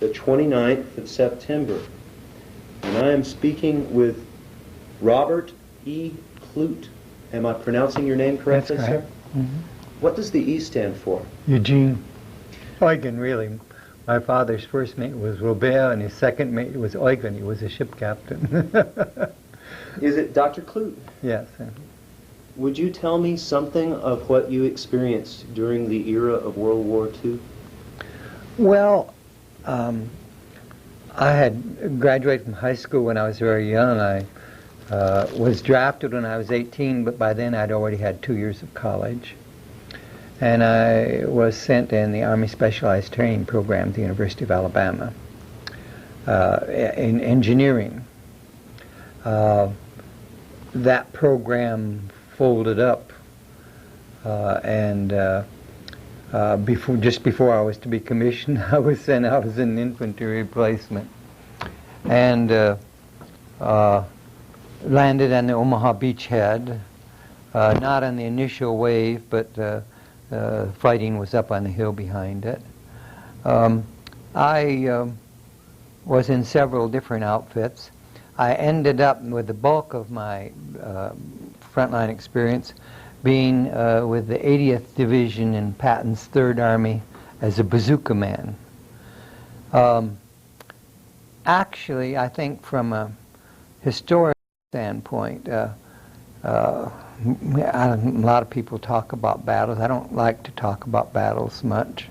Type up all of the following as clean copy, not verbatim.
the 29th of September. And I am speaking with Robert E. Clute. Am I pronouncing your name correctly, That's correct. sir? Mm-hmm. What does the E stand for? Eugene. Eugen, really. My father's first mate was Robert, and his second mate was Eugen. He was a ship captain. Is it Dr. Clute? Yes. Would you tell me something of what you experienced during the era of World War II? Well, I had graduated from high school when I was very young. I was drafted when I was 18, but by then I'd already had 2 years of college. And I was sent in the Army Specialized Training Program at the University of Alabama in engineering. That program folded up, and just before I was to be commissioned, I was sent out as an infantry replacement, and landed on the Omaha beachhead, not on the initial wave, but fighting was up on the hill behind it. I was in several different outfits. I ended up with the bulk of my frontline experience being with the 80th Division in Patton's 3rd Army as a bazooka man. Actually, I think from a historic standpoint, a lot of people talk about battles. I don't like to talk about battles much.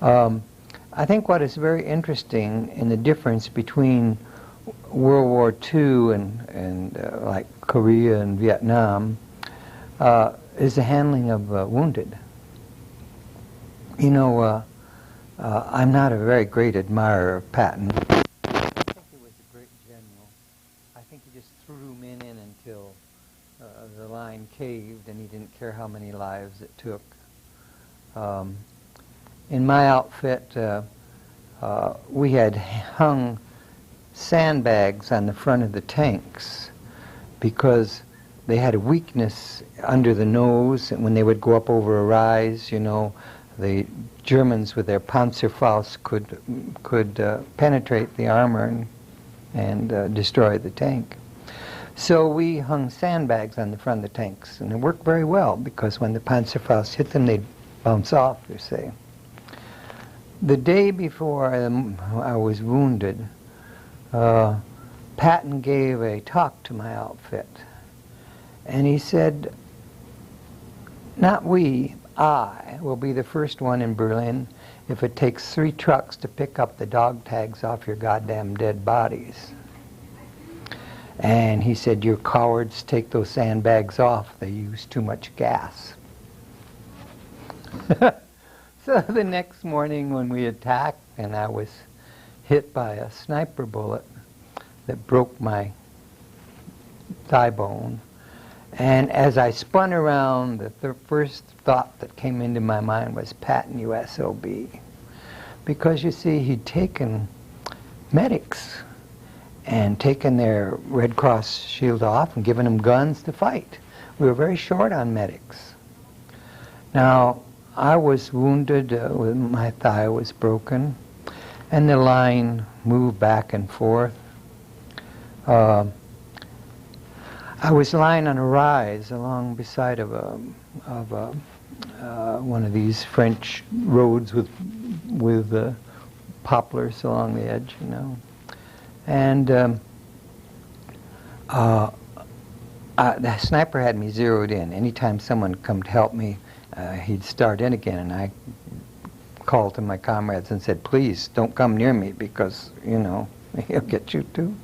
I think what is very interesting in the difference between World War II and like Korea and Vietnam is the handling of wounded. You know, I'm not a very great admirer of Patton. I think he was a great general. I think he just threw men in until the line caved, and he didn't care how many lives it took. In my outfit, we had hung sandbags on the front of the tanks because they had a weakness under the nose, and when they would go up over a rise, you know, the Germans with their Panzerfaust could penetrate the armor and destroy the tank. So we hung sandbags on the front of the tanks, and it worked very well because when the Panzerfaust hit them, they'd bounce off, you see. The day before I was wounded, Patton gave a talk to my outfit, and he said, "Not we, I will be the first one in Berlin if it takes 3 trucks to pick up the dog tags off your goddamn dead bodies." And he said, "Your cowards take those sandbags off. They use too much gas." So the next morning when we attacked, and I was hit by a sniper bullet that broke my thigh bone, and as I spun around, the first thought that came into my mind was Patton, you SOB. Because you see, he'd taken medics and taken their Red Cross shield off and given them guns to fight. We were very short on medics. Now, I was wounded, my thigh was broken, and the line moved back and forth. I was lying on a rise along beside of one of these French roads with poplars along the edge, you know. And the sniper had me zeroed in. Anytime someone come to help me, he'd start in again, and I called to my comrades and said, "Please don't come near me because, you know, he'll get you too."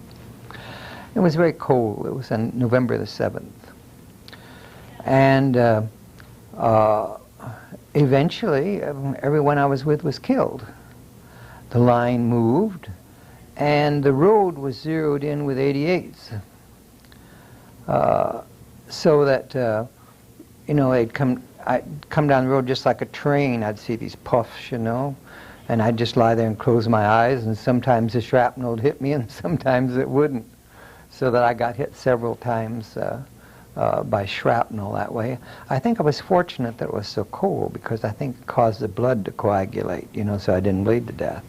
It was very cold. It was on November the 7th. And eventually, everyone I was with was killed. The line moved, and the road was zeroed in with 88s. So that, you know, I'd come down the road just like a train. I'd see these puffs, you know, and I'd just lie there and close my eyes, and sometimes the shrapnel would hit me and sometimes it wouldn't. So that I got hit several times by shrapnel that way. I think I was fortunate that it was so cold because I think it caused the blood to coagulate, you know, so I didn't bleed to death.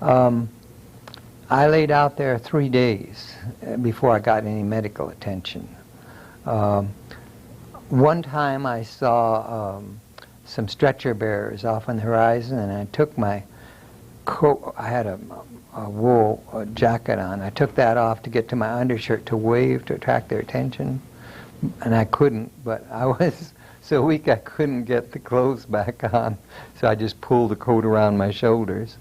I laid out there 3 days before I got any medical attention. One time I saw some stretcher bearers off on the horizon, and I took my coat. I had a wool jacket on. I took that off to get to my undershirt to wave to attract their attention, and I couldn't. But I was so weak I couldn't get the clothes back on, so I just pulled the coat around my shoulders.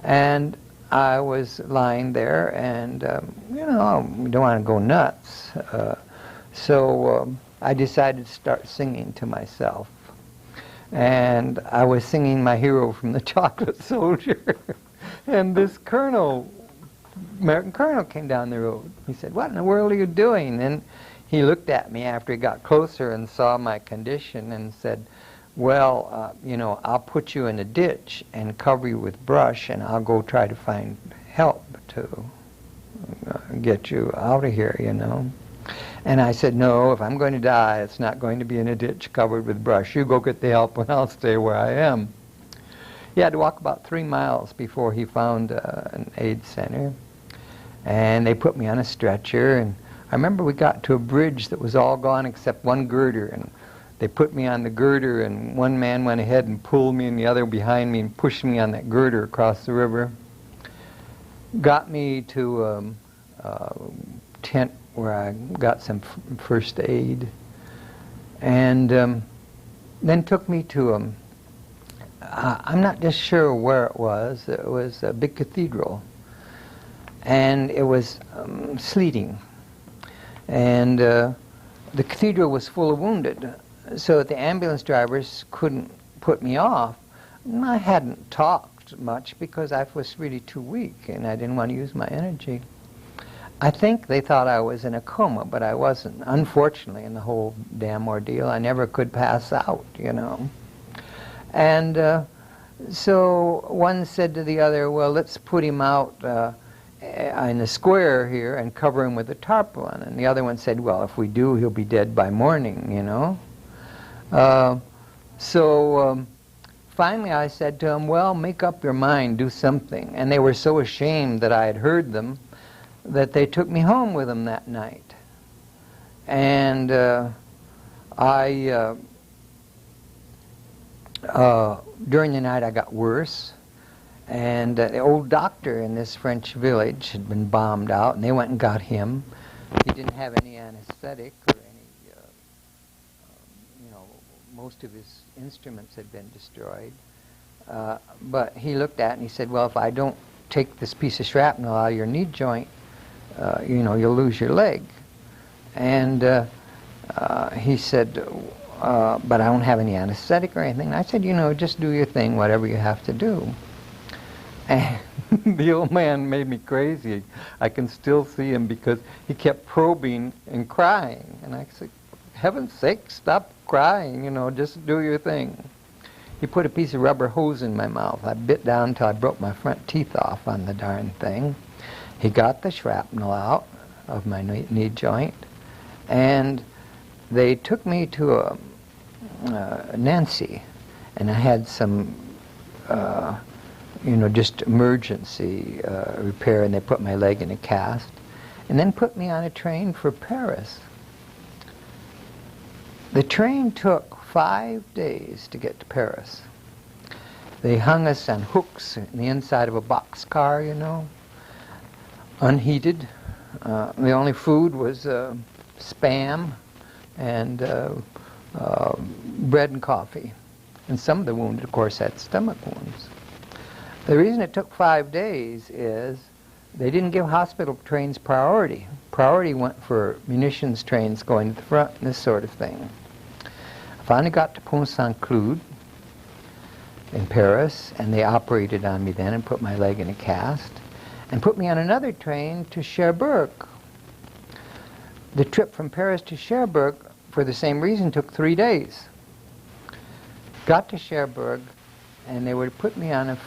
And I was lying there, and you know, you don't want to go nuts. So I decided to start singing to myself. And I was singing My Hero from the Chocolate Soldier. And this American colonel came down the road. He said, "What in the world are you doing?" And he looked at me after he got closer and saw my condition and said, "Well, you know, I'll put you in a ditch and cover you with brush, and I'll go try to find help to get you out of here, you know." And I said, "No, if I'm going to die, it's not going to be in a ditch covered with brush. You go get the help and I'll stay where I am." He had to walk about 3 miles before he found an aid center. And they put me on a stretcher. And I remember we got to a bridge that was all gone except one girder. And they put me on the girder, and one man went ahead and pulled me and the other behind me and pushed me on that girder across the river. Got me to a tent where I got some first aid, and then took me to I'm not just sure where it was. It was a big cathedral, and it was sleeting, and the cathedral was full of wounded, so the ambulance drivers couldn't put me off. And I hadn't talked much because I was really too weak, and I didn't want to use my energy. I think they thought I was in a coma, but I wasn't. Unfortunately, in the whole damn ordeal, I never could pass out, you know. And so one said to the other, "Well, let's put him out in the square here and cover him with a tarpaulin." And the other one said, "Well, if we do, he'll be dead by morning, you know." So finally I said to him, "Well, make up your mind, do something." And they were so ashamed that I had heard them that they took me home with them that night. And during the night I got worse, and the old doctor in this French village had been bombed out, and they went and got him. He didn't have any anesthetic or any, you know, most of his instruments had been destroyed. But he looked at it and he said, "Well, if I don't take this piece of shrapnel out of your knee joint, you know, you'll lose your leg." And he said, "But I don't have any anesthetic or anything." And I said, "You know, just do your thing, whatever you have to do." And the old man made me crazy. I can still see him because he kept probing and crying. And I said, "Heaven's sake, stop crying, you know, just do your thing." He put a piece of rubber hose in my mouth. I bit down until I broke my front teeth off on the darn thing. He got the shrapnel out of my knee joint, and they took me to Nancy, and I had some, you know, just emergency repair, and they put my leg in a cast, and then put me on a train for Paris. The train took 5 days to get to Paris. They hung us on hooks in the inside of a boxcar, you know, unheated. The only food was Spam and bread and coffee. And some of the wounded, of course, had stomach wounds. The reason it took 5 days is they didn't give hospital trains priority. Priority went for munitions trains going to the front and this sort of thing. I finally got to Pont Saint-Cloud in Paris, and they operated on me then and put my leg in a cast and put me on another train to Cherbourg. The trip from Paris to Cherbourg, for the same reason, took 3 days. Got to Cherbourg, and they would put me on a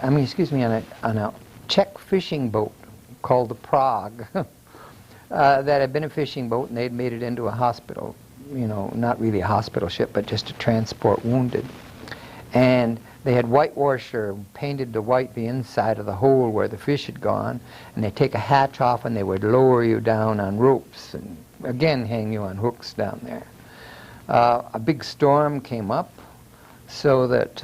on a Czech fishing boat called the Prague that had been a fishing boat, and they'd made it into a hospital, you know, not really a hospital ship, but just to transport wounded. And they had whitewasher painted the inside of the hole where the fish had gone, and they'd take a hatch off and they would lower you down on ropes and again hang you on hooks down there. A big storm came up so that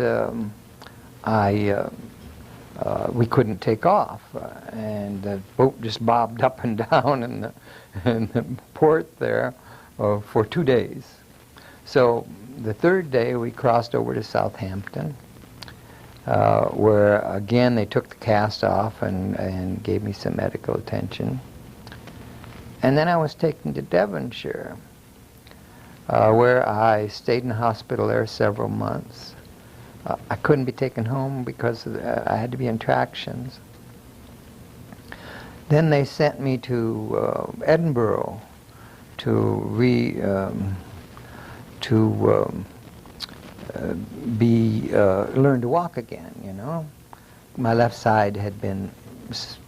we couldn't take off, and the boat just bobbed up and down in the port there for 2 days. So the third day we crossed over to Southampton, where again they took the cast off and gave me some medical attention. And then I was taken to Devonshire, where I stayed in the hospital there several months. I couldn't be taken home because I had to be in tractions. Then they sent me to Edinburgh to learn to walk again, you know. My left side had been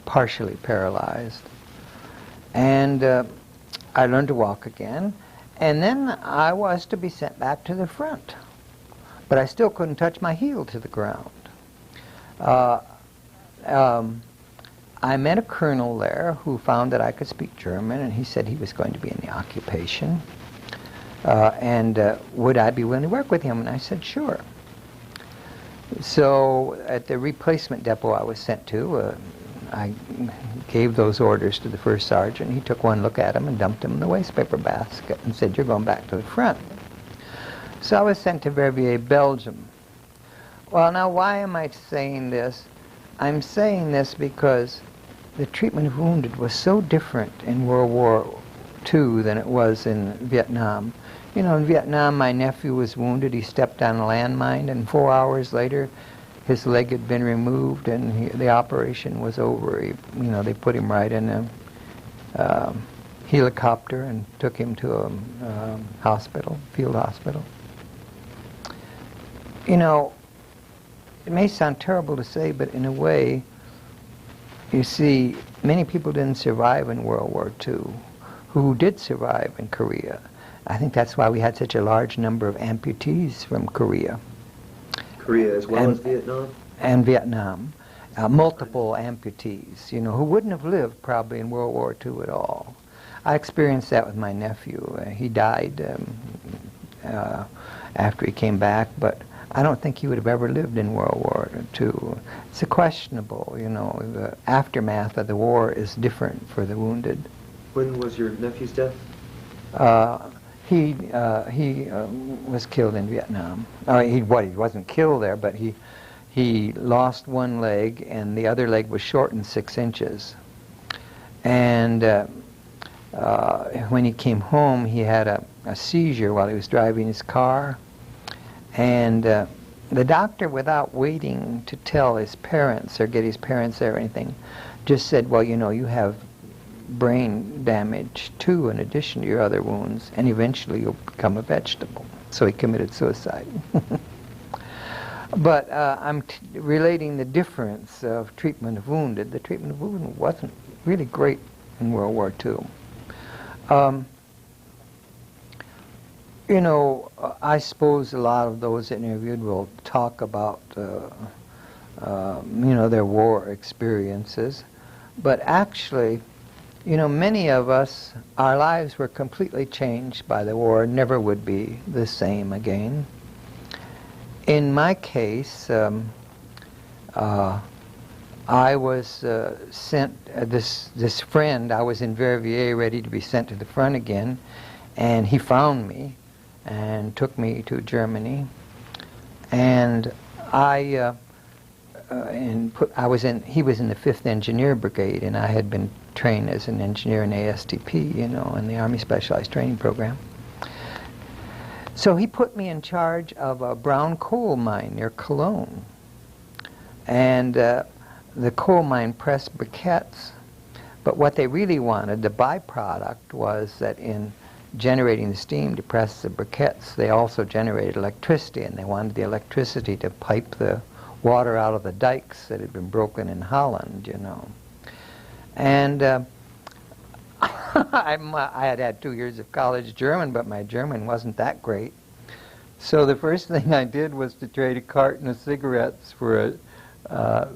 partially paralyzed. And I learned to walk again. And then I was to be sent back to the front. But I still couldn't touch my heel to the ground. I met a colonel there who found that I could speak German, and he said he was going to be in the occupation. And would I be willing to work with him? And I said, sure. So at the replacement depot I was sent to, I gave those orders to the first sergeant. He took one look at them and dumped them in the wastepaper basket and said, you're going back to the front. So I was sent to Verviers, Belgium. Well, now, why am I saying this? I'm saying this because the treatment of wounded was so different in World War II than it was in Vietnam. You know, in Vietnam, my nephew was wounded. He stepped on a landmine, and 4 hours later, his leg had been removed, and the operation was over. They put him right in a helicopter and took him to a hospital, field hospital. You know, it may sound terrible to say, but in a way, you see, many people didn't survive in World War II who did survive in Korea. I think that's why we had such a large number of amputees from Korea. Korea as well as Vietnam? And Vietnam. Multiple amputees, you know, who wouldn't have lived probably in World War II at all. I experienced that with my nephew. He died after he came back, but I don't think he would have ever lived in World War II. It's questionable, you know. The aftermath of the war is different for the wounded. When was your nephew's death? He was killed in Vietnam. He wasn't killed there, but he lost one leg, and the other leg was shortened 6 inches. And when he came home, he had a seizure while he was driving his car. And the doctor, without waiting to tell his parents or get his parents there or anything, just said, well, you know, you have brain damage too in addition to your other wounds, and eventually you'll become a vegetable. So he committed suicide. But I'm relating the difference of treatment of wounded. The treatment of wounded wasn't really great in World War II. You know, I suppose a lot of those interviewed will talk about, you know, their war experiences. But actually, you know, many of us, our lives were completely changed by the war, never would be the same again. In my case, I was sent, this friend, I was in Verviers ready to be sent to the front again, and he found me and took me to Germany. And he was in the 5th Engineer Brigade, and I had been trained as an engineer in ASTP, you know, in the Army Specialized Training Program. So he put me in charge of a brown coal mine near Cologne. And the coal mine pressed briquettes, but what they really wanted, the byproduct, was that in generating the steam to press the briquettes, they also generated electricity, and they wanted the electricity to pipe the water out of the dikes that had been broken in Holland, you know. And I had had 2 years of college German, but my German wasn't that great. So the first thing I did was to trade a carton of cigarettes for a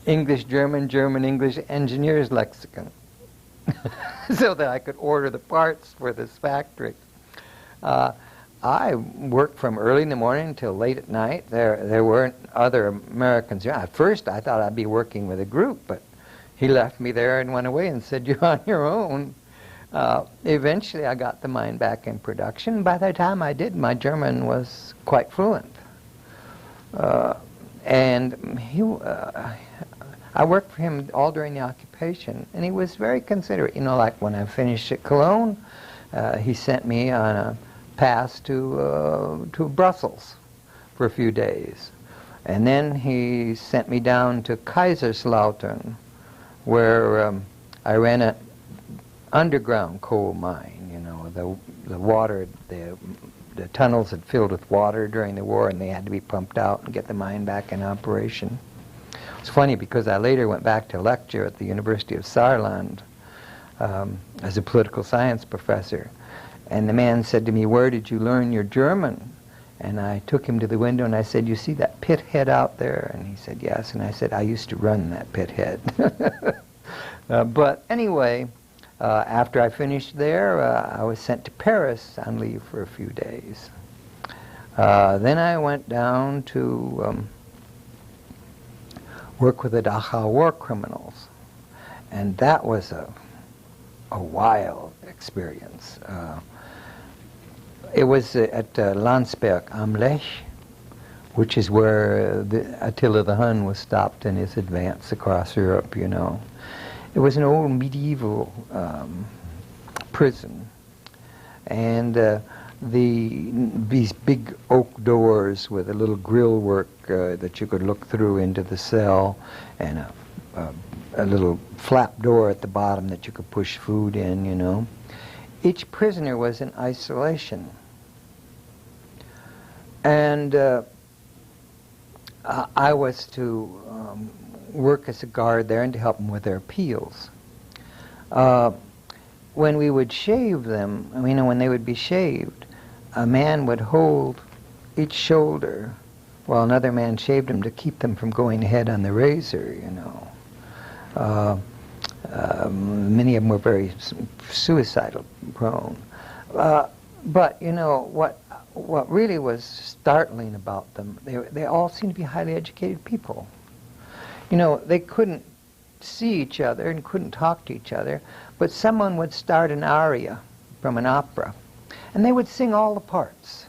English-German, German-English engineer's lexicon so that I could order the parts for this factory. I worked from early in the morning until late at night. There weren't other Americans. At first I thought I'd be working with a group, but he left me there and went away and said, "You're on your own." Eventually I got the mine back in production. By the time I did, my German was quite fluent. And I worked for him all during the occupation, and he was very considerate. You know, like when I finished at Cologne, he sent me on a pass to Brussels for a few days. And then he sent me down to Kaiserslautern, where I ran an underground coal mine. You know, the water, the tunnels had filled with water during the war, and they had to be pumped out and get the mine back in operation. It's funny because I later went back to lecture at the University of Saarland as a political science professor. And the man said to me, "Where did you learn your German?" And I took him to the window and I said, "You see that pit head out there?" And he said, "Yes." And I said, "I used to run that pit head." But anyway, after I finished there, I was sent to Paris on leave for a few days. Then I went down to work with the Dachau war criminals. And that was a wild experience. It was at Landsberg am Lech, which is where Attila the Hun was stopped in his advance across Europe, you know. It was an old medieval prison. And these big oak doors with a little grill work that you could look through into the cell, and a little flap door at the bottom that you could push food in, you know. Each prisoner was in isolation. And I was to work as a guard there and to help them with their appeals. When we would shave them, I mean, when they would be shaved, a man would hold each shoulder while another man shaved them to keep them from going ahead on the razor, you know. Many of them were very suicidal prone. But, you know, what really was startling about them, they all seemed to be highly educated people. You know, they couldn't see each other and couldn't talk to each other, but someone would start an aria from an opera, and they would sing all the parts,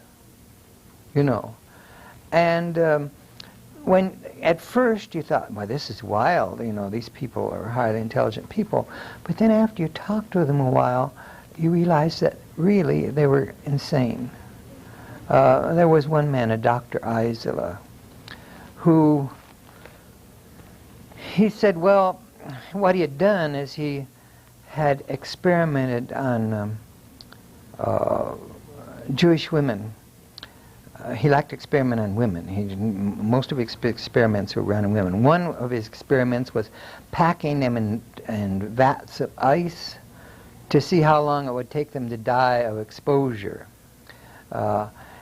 you know. And when at first you thought, well, this is wild, you know, these people are highly intelligent people, but then after you talked with them a while, you realized that really they were insane. There was one man, a Dr. Eisele, who he said, well, what he had done is he had experimented on Jewish women. He liked to experiment on women. Most of his experiments were around women. One of his experiments was packing them in vats of ice to see how long it would take them to die of exposure.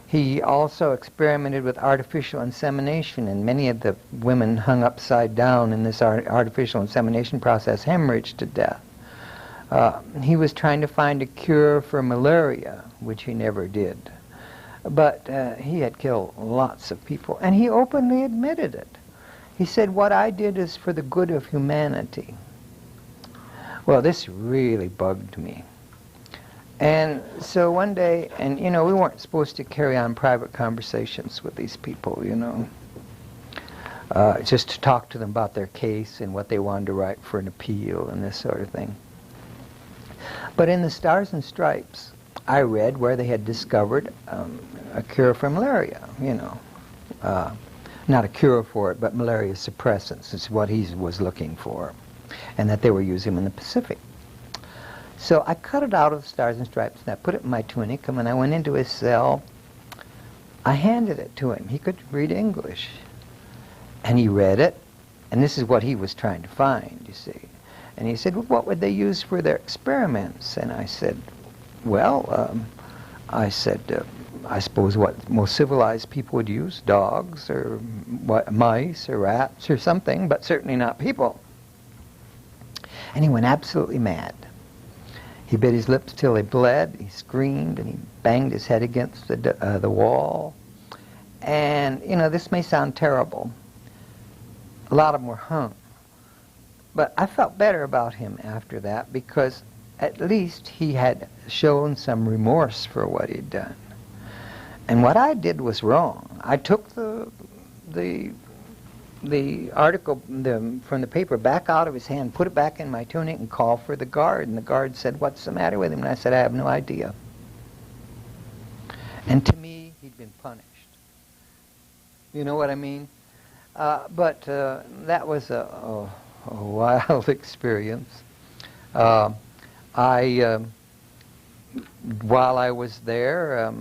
He also experimented with artificial insemination, and many of the women hung upside down in this artificial insemination process hemorrhaged to death. He was trying to find a cure for malaria, which he never did. But he had killed lots of people, and he openly admitted it. He said, what I did is for the good of humanity. Well, this really bugged me. And so one day, and you know, we weren't supposed to carry on private conversations with these people, you know, just to talk to them about their case and what they wanted to write for an appeal and this sort of thing. But in the Stars and Stripes, I read where they had discovered a cure for malaria, you know. Not a cure for it, but malaria suppressants is what he was looking for, and that they were using them in the Pacific. So I cut it out of the Stars and Stripes, and I put it in my tunic, and when I went into his cell, I handed it to him. He could read English. And he read it, and this is what he was trying to find, you see. And he said, well, what would they use for their experiments? And I said, well, I suppose what most civilized people would use, dogs or mice or rats or something, but certainly not people. And he went absolutely mad. He bit his lips till they bled, he screamed, and he banged his head against the wall. And, you know, this may sound terrible. A lot of them were hung. But I felt better about him after that, because at least he had shown some remorse for what he'd done. And what I did was wrong. I took the article from the paper back out of his hand, put it back in my tunic, and called for the guard. And the guard said, "What's the matter with him?" And I said, "I have no idea." And to me, he'd been punished. You know what I mean? But that was a wild experience. While I was there,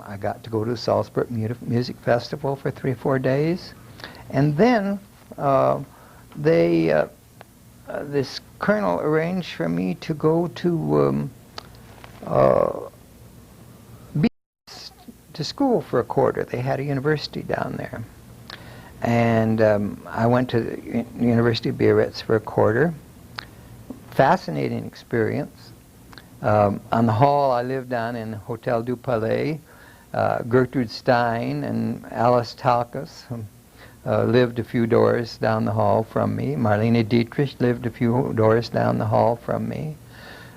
I got to go to the Salzburg Music Festival for 3 or 4 days. And then this colonel arranged for me to go to school for a quarter. They had a university down there. And I went to the University of Biarritz for a quarter. Fascinating experience. On the hall, I lived down in Hotel du Palais. Gertrude Stein and Alice Talcus lived a few doors down the hall from me. Marlene Dietrich lived a few doors down the hall from me.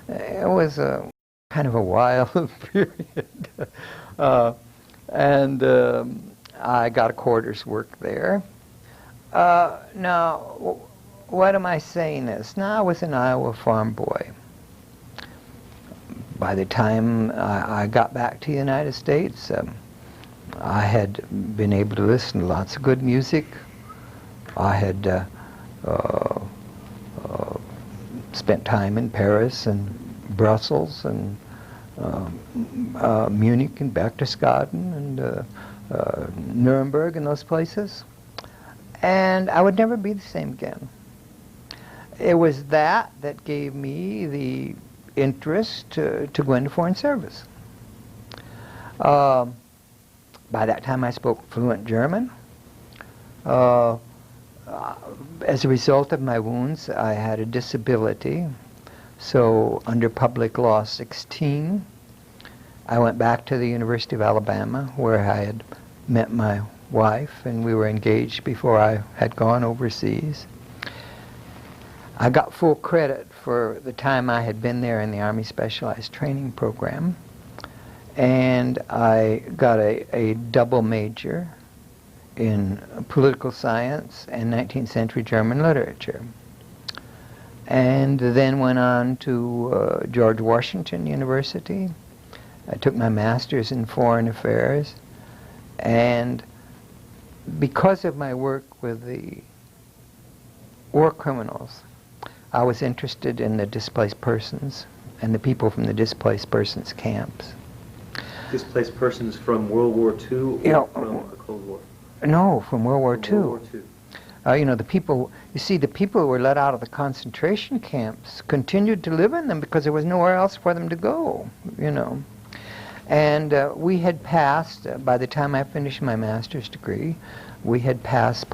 It was a kind of a wild period. And I got a quarter's work there. Now, what am I saying this? Now, I was an Iowa farm boy. By the time I got back to the United States, I had been able to listen to lots of good music. I had spent time in Paris and Brussels and Munich and Berchtesgaden and Nuremberg and those places. And I would never be the same again. It was that gave me the interest to go into foreign service. By that time I spoke fluent German. As a result of my wounds, I had a disability. So under Public Law 16, I went back to the University of Alabama, where I had met my wife, and we were engaged before I had gone overseas. I got full credit for the time I had been there in the Army Specialized Training Program, and I got a double major in political science and 19th century German literature. And then went on to George Washington University. I took my master's in foreign affairs, and because of my work with the war criminals, I was interested in the displaced persons and the people from the displaced persons camps. Displaced persons from World War II or from the Cold War? No, from World War II. World War II. You know, the people who were let out of the concentration camps continued to live in them because there was nowhere else for them to go, you know. And we had passed, by the time I finished my master's degree, we had passed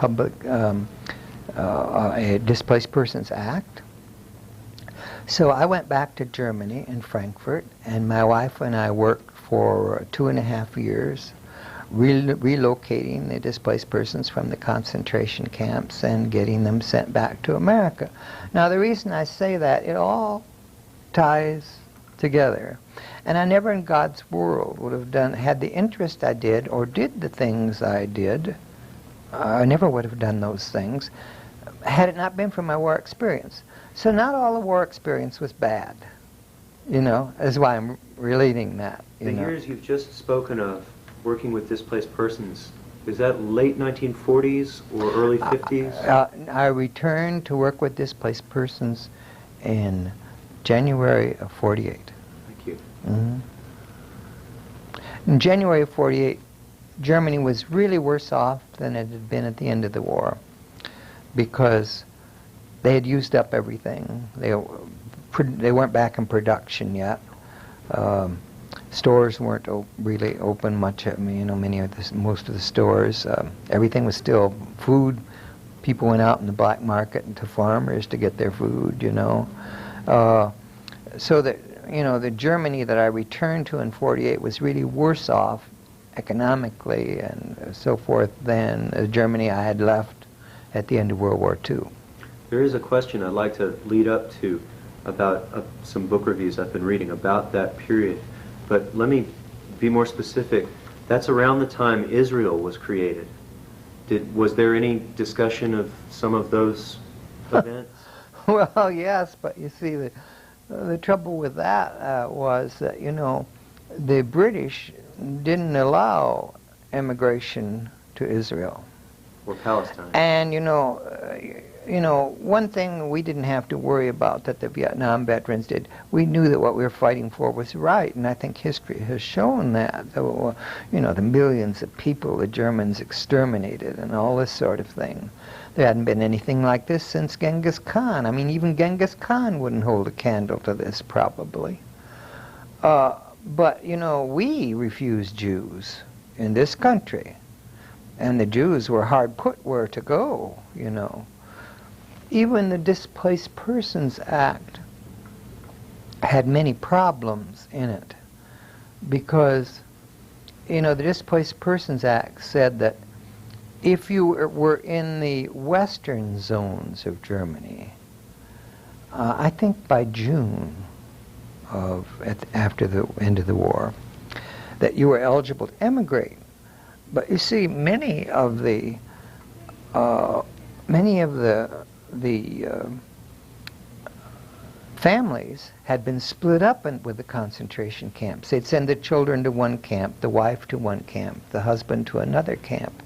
a Displaced Persons Act. So I went back to Germany in Frankfurt, and my wife and I worked for 2.5 years relocating the displaced persons from the concentration camps and getting them sent back to America. Now, the reason I say that, it all ties together. And I never in God's world would have had the interest I did or did the things I did. I never would have done those things had it not been for my war experience. So not all the war experience was bad, you know, is why I'm relating that. The years you've just spoken of working with displaced persons, is that late 1940s or early 50s? I returned to work with displaced persons in January of 48. Thank you. Mm-hmm. In January of 48, Germany was really worse off than it had been at the end of the war because they had used up everything. They weren't back in production yet. Stores weren't really open much. I mean, most of the stores, everything was still food. People went out in the black market and to farmers to get their food. So that the Germany that I returned to in '48 was really worse off economically and so forth than the Germany I had left at the end of World War II. There is a question I'd like to lead up to about some book reviews I've been reading about that period. But let me be more specific. That's around the time Israel was created. Was there any discussion of some of those events? Well, yes, but you see, the trouble with that was that, the British didn't allow immigration to Israel. Or Palestine. And, one thing we didn't have to worry about that the Vietnam veterans did, we knew that what we were fighting for was right, and I think history has shown that. The millions of people the Germans exterminated and all this sort of thing. There hadn't been anything like this since Genghis Khan. I mean, even Genghis Khan wouldn't hold a candle to this, probably. But, we refused Jews in this country. And the Jews were hard put where to go, Even the Displaced Persons Act had many problems in it because, the Displaced Persons Act said that if you were in the western zones of Germany, I think by June after the end of the war, that you were eligible to emigrate. But you see, many of the families had been split up with the concentration camps. They'd send the children to one camp, the wife to one camp, the husband to another camp.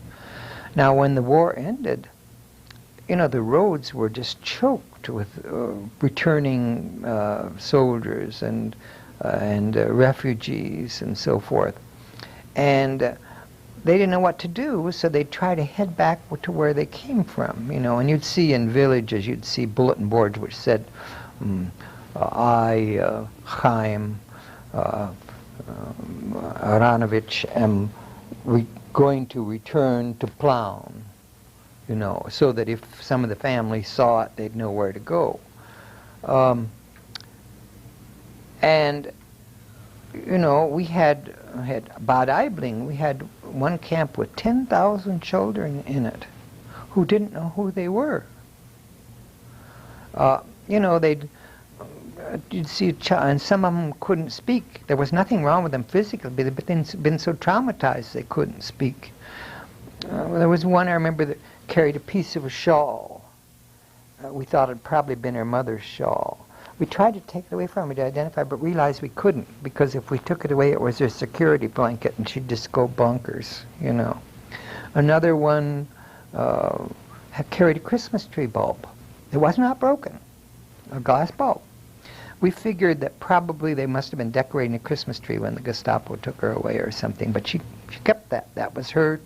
Now, when the war ended, the roads were just choked with returning soldiers and refugees and so forth. And they didn't know what to do, so they'd try to head back to where they came from, and you'd see in villages, you'd see bulletin boards which said, I, Chaim Aranovich, am going to return to Plauen, so that if some of the families saw it, they'd know where to go. We had Bad Aibling, we had one camp with 10,000 children in it who didn't know who they were. You'd see a child, and some of them couldn't speak. There was nothing wrong with them physically, but they'd been so traumatized they couldn't speak. There was one I remember that carried a piece of a shawl. We thought it had probably been her mother's shawl. We tried to take it away from her to identify, but realized we couldn't, because if we took it away, it was her security blanket, and she'd just go bonkers, Another one had carried a Christmas tree bulb. It was not broken, a glass bulb. We figured that probably they must have been decorating a Christmas tree when the Gestapo took her away or something, but she kept that. That was her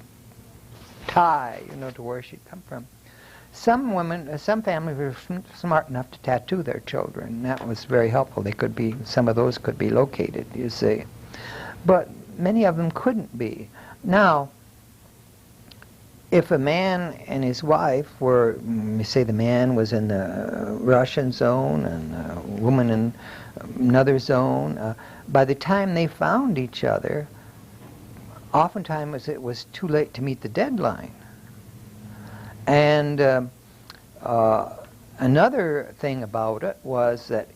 tie, to where she'd come from. Some women, some families were smart enough to tattoo their children, and that was very helpful. Some of those could be located, you see. But many of them couldn't be. Now, if a man and his wife were, say the man was in the Russian zone and a woman in another zone, by the time they found each other, oftentimes it was too late to meet the deadline. And another thing about it was that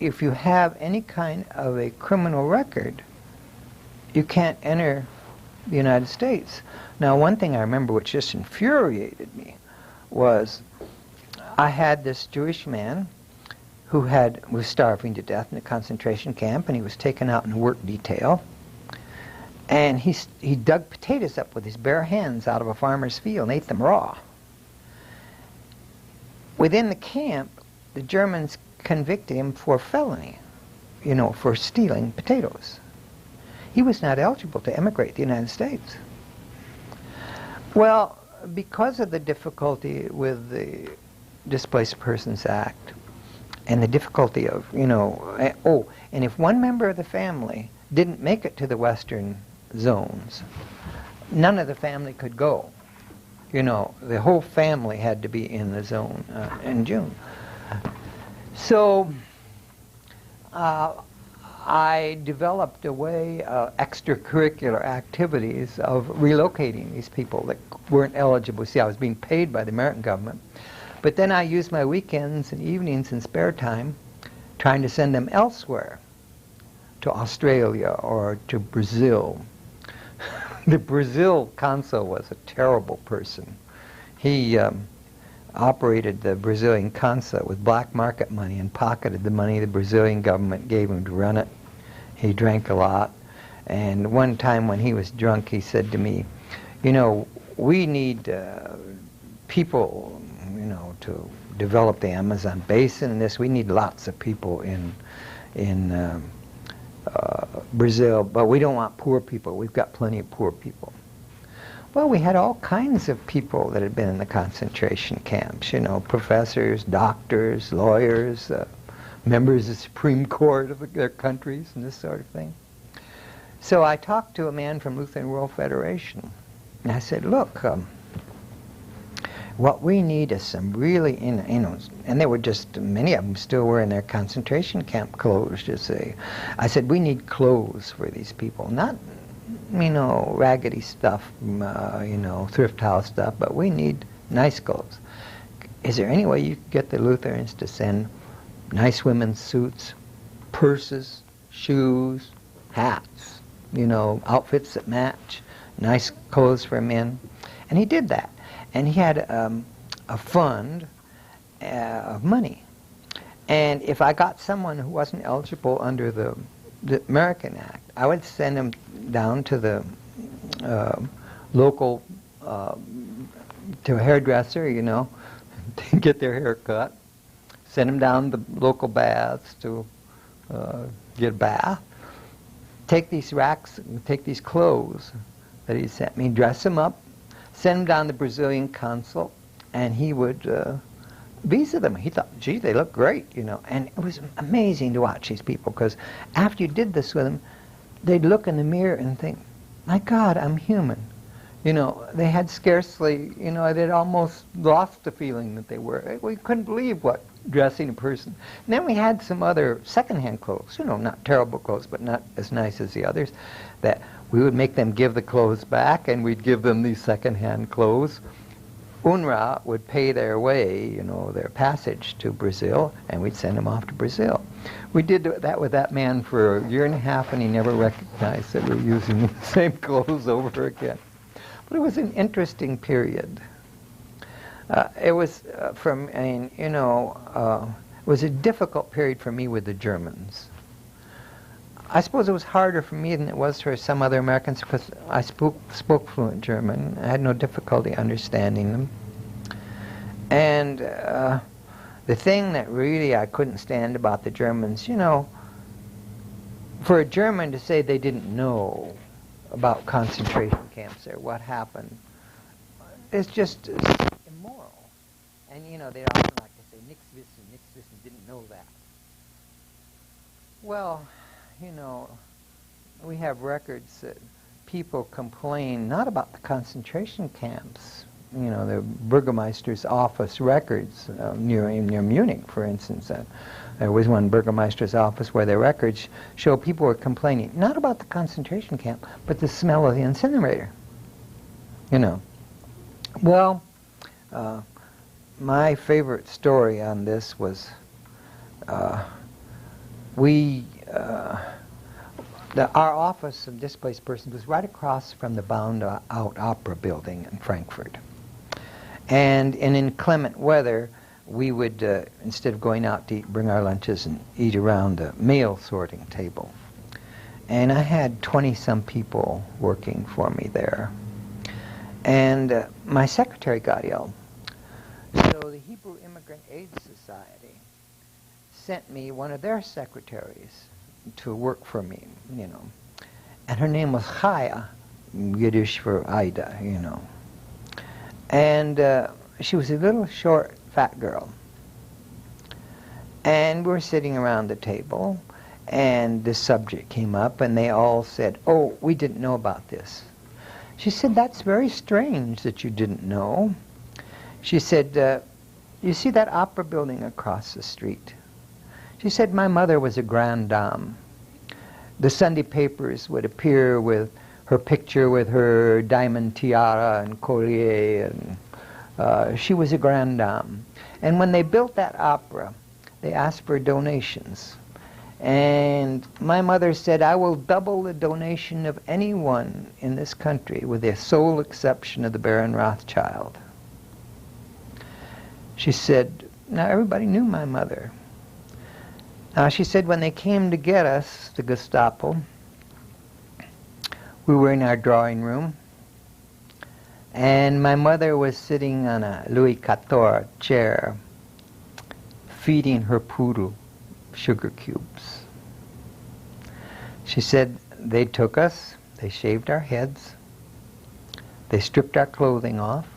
if you have any kind of a criminal record, you can't enter the United States. Now, one thing I remember which just infuriated me was I had this Jewish man who was starving to death in a concentration camp, and he was taken out in work detail. And he dug potatoes up with his bare hands out of a farmer's field and ate them raw. Within the camp, the Germans convicted him for felony, for stealing potatoes. He was not eligible to emigrate to the United States. Well, because of the difficulty with the Displaced Persons Act and the difficulty of, and if one member of the family didn't make it to the western zones, none of the family could go. You know, the whole family had to be in the zone in June. So I developed a way, extracurricular activities of relocating these people that weren't eligible. See, I was being paid by the American government. But then I used my weekends and evenings and spare time trying to send them elsewhere, to Australia or to Brazil. The Brazil consul was a terrible person. He operated the Brazilian consulate with black market money and pocketed the money the Brazilian government gave him to run it. He drank a lot. And one time when he was drunk, he said to me, you know, we need people, you know, to develop the Amazon basin and this. We need lots of people in Brazil, but we don't want poor people. We've got plenty of poor people. Well, we had all kinds of people that had been in the concentration camps, you know, professors, doctors, lawyers, members of the Supreme Court of their countries and this sort of thing. So I talked to a man from Lutheran World Federation, and I said, look, what we need is some really, you know, and they were just, many of them still were in their concentration camp clothes, you see. I said, we need clothes for these people, not, you know, raggedy stuff, you know, thrift house stuff, but we need nice clothes. Is there any way you could get the Lutherans to send nice women's suits, purses, shoes, hats, you know, outfits that match, nice clothes for men? And he did that. And he had a fund of money. And if I got someone who wasn't eligible under the American Act, I would send them down to the local, to a hairdresser, you know, to get their hair cut. Send them down to the local baths to get a bath. Take these racks, take these clothes that he sent me, dress them up, send them down to the Brazilian consul, and he would visa them. He thought, gee, they look great, you know. And it was amazing to watch these people, because after you did this with them, they'd look in the mirror and think, my God, I'm human. You know, they had scarcely, you know, they'd almost lost the feeling that they were. We couldn't believe what dressing a person. And then we had some other second-hand clothes, you know, not terrible clothes, but not as nice as the others, that we would make them give the clothes back, and we'd give them these second-hand clothes. UNRWA would pay their way, you know, their passage to Brazil, and we'd send them off to Brazil. We did that with that man for a year and a half, and he never recognized that we were using the same clothes over again. But it was an interesting period. It was it was a difficult period for me with the Germans. I suppose it was harder for me than it was for some other Americans, because I spoke fluent German. I had no difficulty understanding them. And the thing that really I couldn't stand about the Germans, you know, for a German to say they didn't know about concentration camps or what happened, it's just immoral. And, you know, they often like to say, nix wissen, didn't know that. Well, you know, we have records that people complain not about the concentration camps, you know, the Burgermeister's office records near Munich, for instance. There was one Burgermeister's office where their records show people were complaining not about the concentration camp, but the smell of the incinerator. You know. Well, my favorite story on this was our office of displaced persons was right across from the Bound Out Opera building in Frankfurt. And in inclement weather, we would, instead of going out to eat, bring our lunches and eat around the mail sorting table. And I had 20-some people working for me there. And my secretary got ill. So the Hebrew Immigrant Aid Society sent me one of their secretaries to work for me, you know. And her name was Chaya, Yiddish for Ida, you know. And she was a little short, fat girl. And we were sitting around the table, and this subject came up, and they all said, "Oh, we didn't know about this." She said, "That's very strange that you didn't know." She said, "You see that opera building across the street?" She said, "My mother was a grande dame. The Sunday papers would appear with her picture with her diamond tiara and collier, and she was a grande dame. And when they built that opera, they asked for donations. And my mother said, 'I will double the donation of anyone in this country, with the sole exception of the Baron Rothschild.'" She said, now everybody knew my mother. Now she said, when they came to get us, the Gestapo, we were in our drawing room, and my mother was sitting on a Louis XIV chair, feeding her poodle sugar cubes. She said, they took us, they shaved our heads, they stripped our clothing off,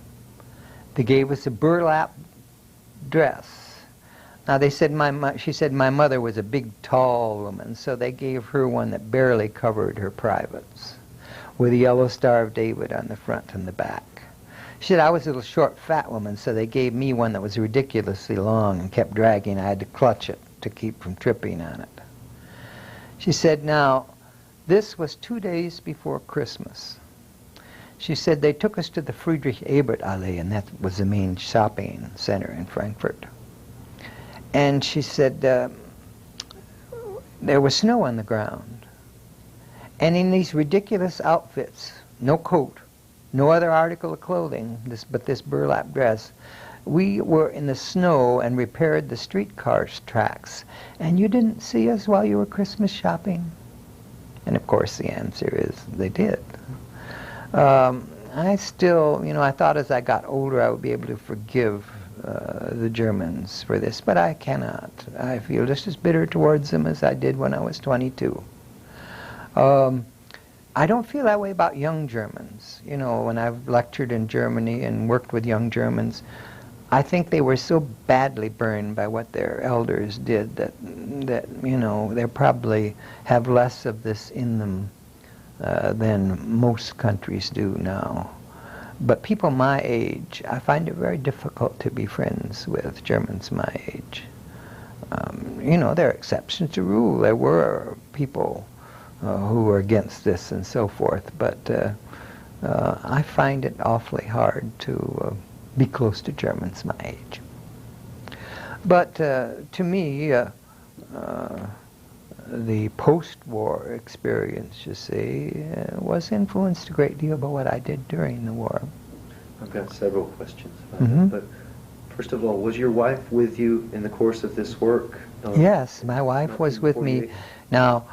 they gave us a burlap dress. Now they said she said my mother was a big, tall woman, so they gave her one that barely covered her privates, with a yellow Star of David on the front and the back. She said I was a little short, fat woman, so they gave me one that was ridiculously long and kept dragging. I had to clutch it to keep from tripping on it. She said, now, this was 2 days before Christmas. She said they took us to the Friedrich Ebert Allee, and that was the main shopping center in Frankfurt. And she said there was snow on the ground. And in these ridiculous outfits, no coat, no other article of clothing, but this burlap dress, we were in the snow and repaired the streetcar tracks. And you didn't see us while you were Christmas shopping? And of course the answer is they did. I still, I thought as I got older I would be able to forgive the Germans for this, but I cannot. I feel just as bitter towards them as I did when I was 22. I don't feel that way about young Germans. When I've lectured in Germany and worked with young Germans, I think they were so badly burned by what their elders did that they probably have less of this in them than most countries do now. But people my age, I find it very difficult to be friends with Germans my age. There are exceptions to rule. There were people who were against this and so forth, but I find it awfully hard to be close to Germans my age. But to me, the post-war experience, you see, was influenced a great deal by what I did during the war. I've got several questions about that, but first of all, was your wife with you in the course of this work? Yes, my wife was with me. Now,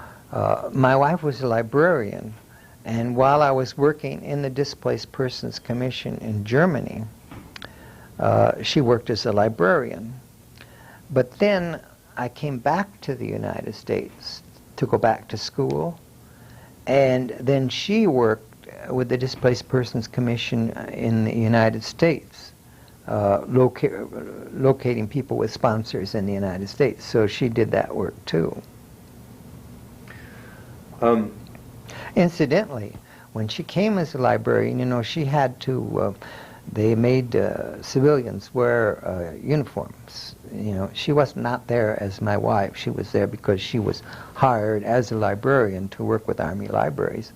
my wife was a librarian, and while I was working in the Displaced Persons Commission in Germany, she worked as a librarian. But then I came back to the United States to go back to school, and then she worked with the Displaced Persons Commission in the United States, locating people with sponsors in the United States. So she did that work too. Incidentally, when she came as a librarian, she had to, they made civilians wear uniforms. She was not there as my wife. She was there because she was hired as a librarian to work with Army libraries.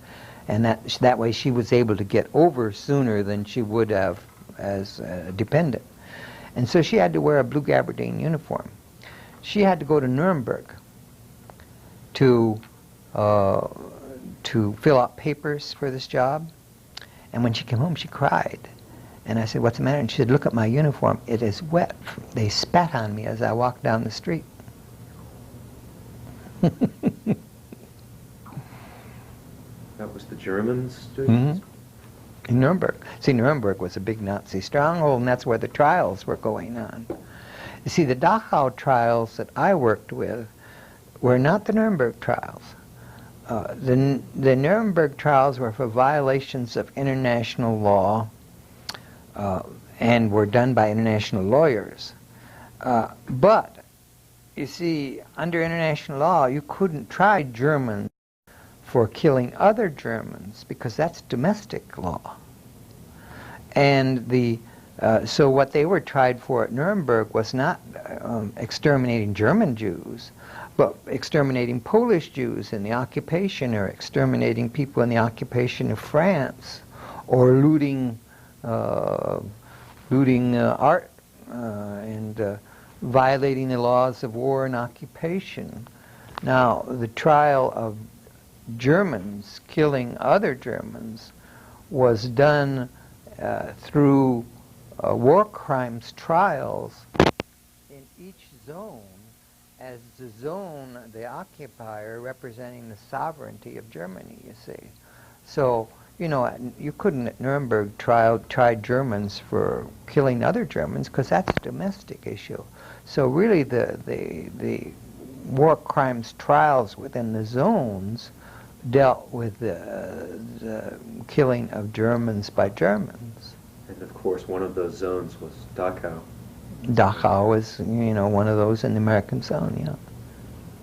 And that way she was able to get over sooner than she would have as a dependent. And so she had to wear a blue gabardine uniform. She had to go to Nuremberg to fill out papers for this job. And when she came home, she cried. And I said, what's the matter? And she said, look at my uniform. It is wet. They spat on me as I walked down the street. That was the Germans doing this? In Nuremberg. See, Nuremberg was a big Nazi stronghold, and that's where the trials were going on. You see, the Dachau trials that I worked with were not the Nuremberg trials. The Nuremberg trials were for violations of international law and were done by international lawyers. But you see, under international law, you couldn't try Germans for killing other Germans because that's domestic law. And so what they were tried for at Nuremberg was not exterminating German Jews, but exterminating Polish Jews in the occupation, or exterminating people in the occupation of France, or looting art and violating the laws of war and occupation. Now, the trial of Germans killing other Germans was done through war crimes trials in each zone, as the zone, the occupier, representing the sovereignty of Germany, you see. So, you know, you couldn't at Nuremberg try Germans for killing other Germans because that's a domestic issue. So really the war crimes trials within the zones dealt with the killing of Germans by Germans. And of course, one of those zones was Dachau. Dachau was, you know, one of those in the American zone, yeah.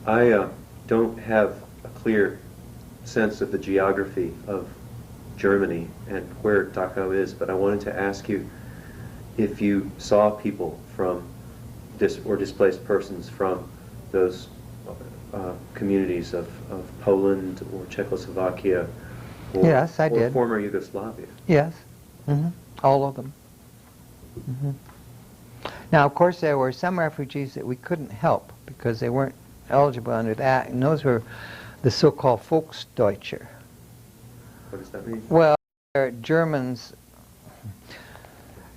I don't have a clear sense of the geography of Germany and where Dachau is, but I wanted to ask you if you saw people from or displaced persons from those communities of Poland or Czechoslovakia or, yes, I or did. former Yugoslavia. Yes, all of them. Now, of course, there were some refugees that we couldn't help because they weren't eligible under that, and those were the so-called Volksdeutsche. What does that mean? Well, they're Germans.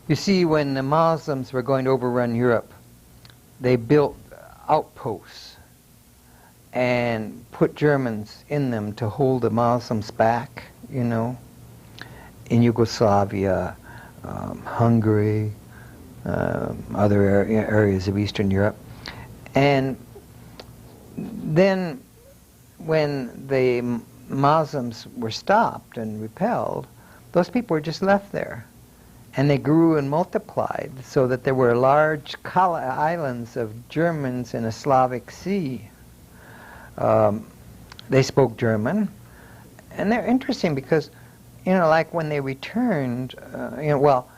You see, when the Muslims were going to overrun Europe, they built outposts and put Germans in them to hold the Muslims back, you know, in Yugoslavia, Hungary, other areas of Eastern Europe. And then when the Muslims were stopped and repelled, those people were just left there. And they grew and multiplied so that there were large islands of Germans in a Slavic sea. They spoke German. And they're interesting because, you know, like when they returned, you know, well,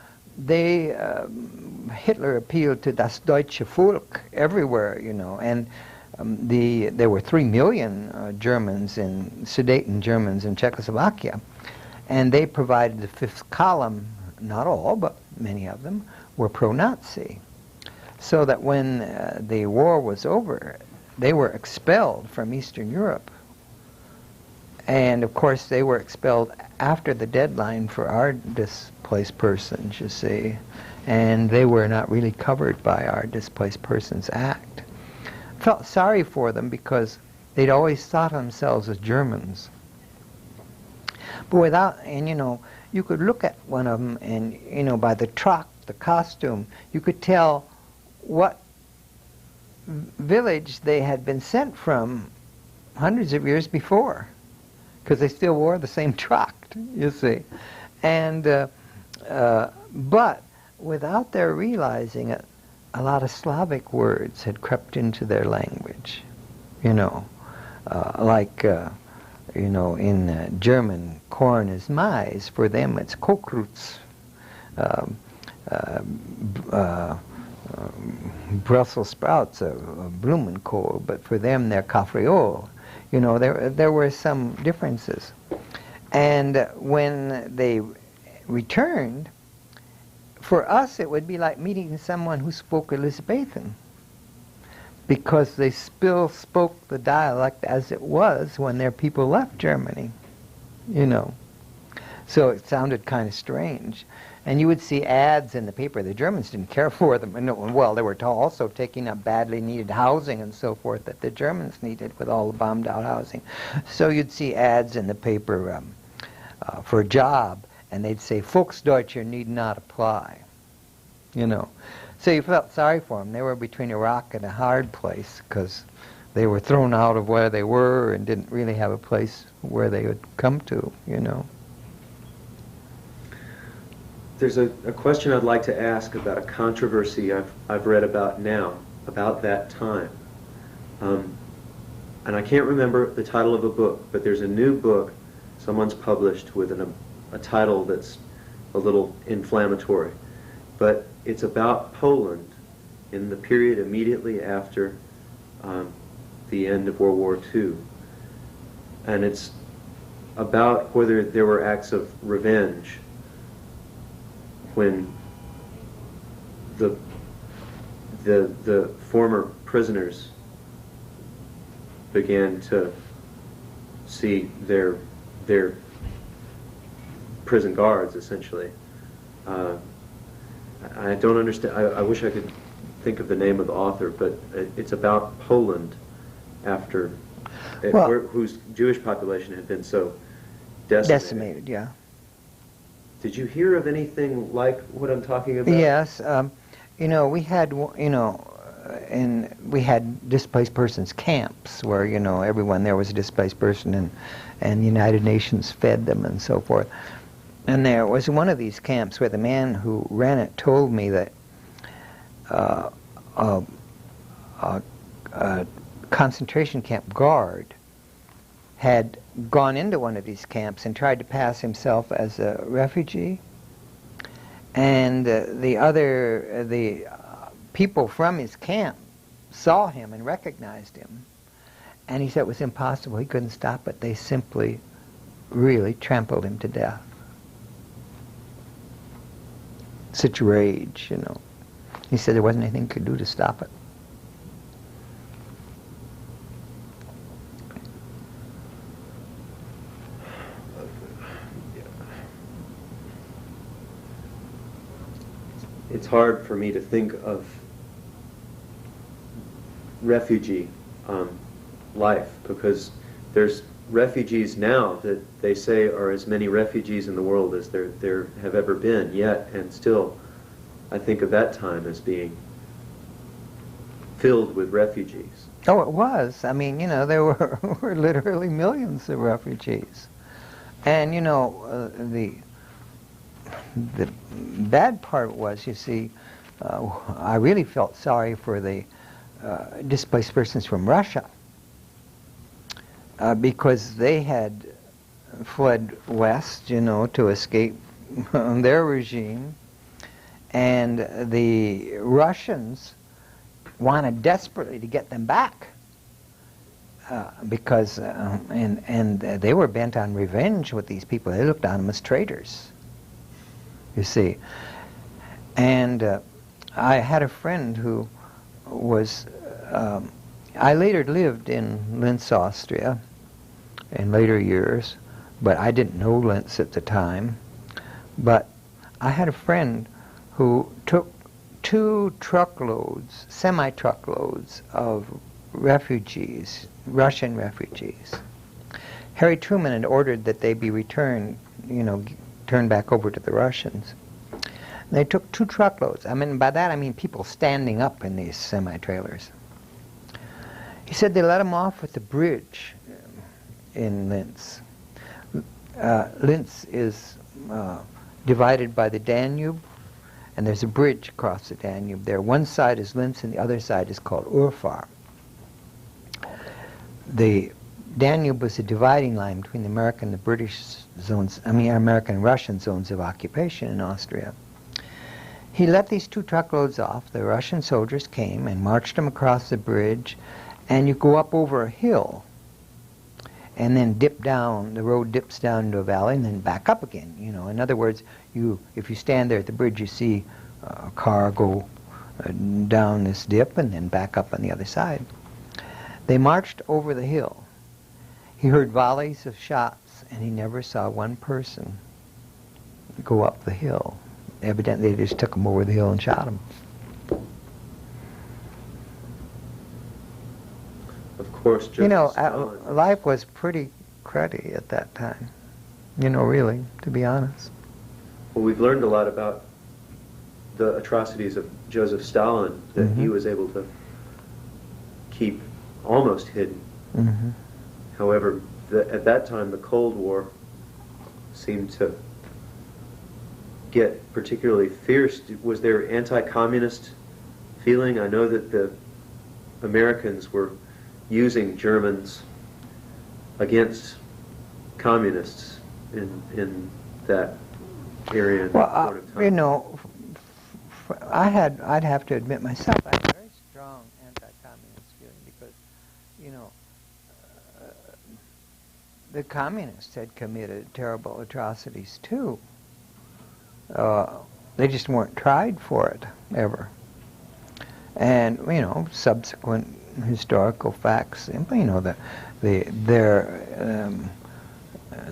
Hitler appealed to das deutsche Volk everywhere, you know, and there were 3 million Germans, Sudeten Germans in Czechoslovakia, and they provided the fifth column. Not all, but many of them were pro-Nazi. So that when the war was over, they were expelled from Eastern Europe. And of course, they were expelled after the deadline for our displaced persons, you see. And they were not really covered by our Displaced Persons Act. I felt sorry for them because they'd always thought of themselves as Germans. But you know, you could look at one of them and, you know, by the truck, the costume, you could tell what village they had been sent from hundreds of years before, because they still wore the same truck, you see. And, but without their realizing it, a lot of Slavic words had crept into their language, you know, you know, in German, corn is mais. For them, it's Kokrutz. Brussels sprouts are Blumenkohl, but for them, they're Kaffreol. You know, there were some differences. And when they returned, for us, it would be like meeting someone who spoke Elizabethan, because they still spoke the dialect as it was when their people left Germany, you know. So it sounded kind of strange. And you would see ads in the paper. The Germans didn't care for them. And well, they were also taking up badly needed housing and so forth that the Germans needed with all the bombed out housing. So you'd see ads in the paper for a job, and they'd say, Volksdeutsche need not apply, you know. So you felt sorry for them. They were between a rock and a hard place because they were thrown out of where they were and didn't really have a place where they would come to, you know. There's a question I'd like to ask about a controversy I've read about now, about that time. And I can't remember the title of a book, but there's a new book someone's published with a title that's a little inflammatory. But it's about Poland in the period immediately after the end of World War II. And it's about whether there were acts of revenge when the former prisoners began to see their prison guards, essentially. I don't understand. I wish I could think of the name of the author, but it's about Poland after whose Jewish population had been so decimated. Yeah. Did you hear of anything like what I'm talking about? Yes. We had and we had displaced persons camps where everyone there was a displaced person, and the United Nations fed them and so forth. And there was one of these camps where the man who ran it told me that a concentration camp guard had gone into one of these camps and tried to pass himself as a refugee, and the people from his camp saw him and recognized him, and he said it was impossible. He couldn't stop it. They simply really trampled him to death. Such rage, He said there wasn't anything he could do to stop it. It's hard for me to think of refugee life, because there's refugees now that they say are as many refugees in the world as there have ever been yet, and still I think of that time as being filled with refugees. Oh, it was. I mean, there were literally millions of refugees. And, the bad part was, you see, I really felt sorry for the displaced persons from Russia, because they had fled west, to escape their regime, and the Russians wanted desperately to get them back, because and they were bent on revenge with these people. They looked on them as traitors, you see. And I had a friend who was, I later lived in Linz, Austria, in later years, but I didn't know Linz at the time. But I had a friend who took 2 truckloads, semi-truckloads of refugees, Russian refugees. Harry Truman had ordered that they be returned, turned back over to the Russians. And they took 2 truckloads. I mean, by that I mean people standing up in these semi-trailers. He said they let them off at the bridge in Linz. Linz is divided by the Danube, and there's a bridge across the Danube there. One side is Linz and the other side is called Urfahr. The Danube was a dividing line between the American and the British zones, American and Russian zones of occupation in Austria. He let these 2 truckloads off. The Russian soldiers came and marched them across the bridge, and you go up over a hill and then dip down. The road dips down into a valley and then back up again. In other words, if you stand there at the bridge, you see a car go down this dip and then back up on the other side. They marched over the hill. He heard volleys of shots, and he never saw one person go up the hill. Evidently, they just took them over the hill and shot them. Of course, life was pretty cruddy at that time. Really, to be honest. Well, we've learned a lot about the atrocities of Joseph Stalin that he was able to keep almost hidden. However, at that time, the Cold War seemed to get particularly fierce. Was there anti-communist feeling? I know that the Americans were using Germans against communists in that area and Well, point of time? you know, I'd have to admit myself, I had a very strong anti-communist feeling because, you know, the communists had committed terrible atrocities too. They just weren't tried for it ever. And, you know, subsequent historical facts, you know,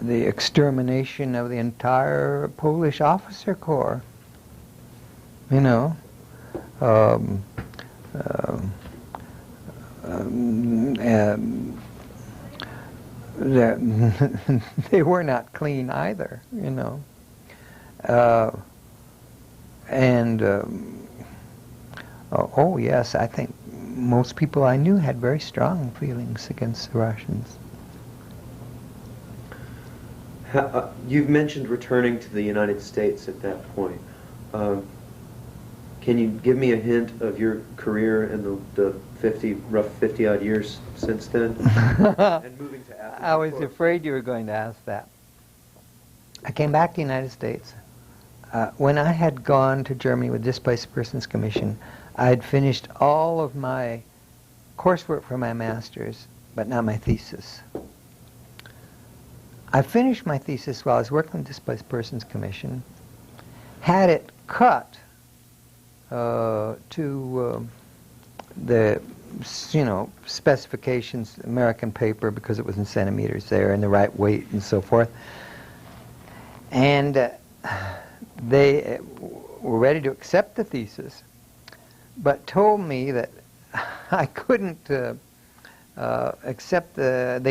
the extermination of the entire Polish officer corps, you know, they were not clean either, you know. Oh yes, I think most people I knew had very strong feelings against the Russians. You've mentioned returning to the United States at that point. Can you give me a hint of your career in the rough 50-odd years since then? And moving to Athens. I was afraid you were going to ask that. I came back to the United States. When I had gone to Germany with Displaced Persons Commission, I had finished all of my coursework for my master's, but not my thesis. I finished my thesis while I was working with Displaced Persons Commission, had it cut to the, you know, specifications, American paper, because it was in centimeters there, and the right weight and so forth. And they were ready to accept the thesis, but told me that I couldn't they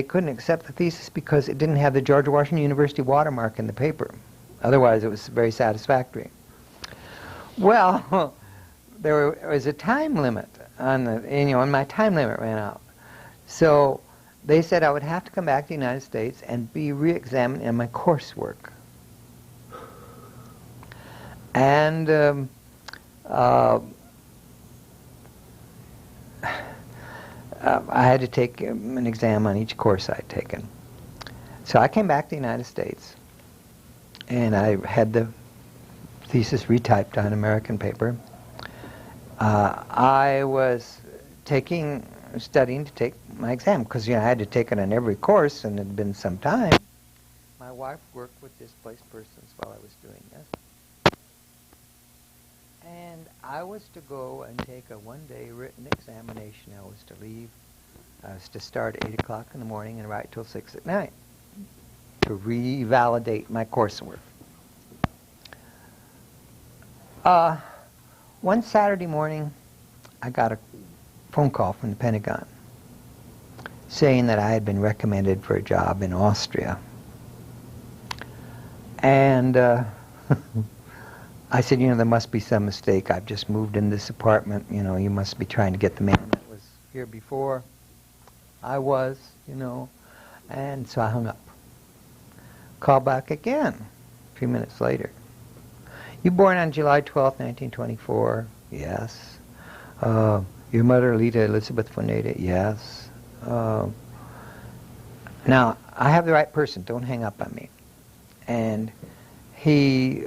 couldn't accept the thesis because it didn't have the George Washington University watermark in the paper. Otherwise, it was very satisfactory. Well, there was a time limit on the, you know, and my time limit ran out. So they said I would have to come back to the United States and be re-examined in my coursework. And I had to take an exam on each course I'd taken. So I came back to the United States, and I had the thesis retyped on American paper. I was studying to take my exam, because, you know, I had to take it on every course, and it had been some time. My wife worked with displaced persons while I was doing this. And I was to go and take a one-day written examination. I was to leave. I was to start at 8 o'clock in the morning and write till 6 at night to revalidate my coursework. One Saturday morning, I got a phone call from the Pentagon saying that I had been recommended for a job in Austria. And I said, you know, there must be some mistake. I've just moved in this apartment. You know, you must be trying to get the man that was here before. I was, you know. And so I hung up. Called back again a few minutes later. You born on July 12th, 1924? Yes. Your mother, Lita Elizabeth Foneda? Yes. Now, I have the right person. Don't hang up on me. And he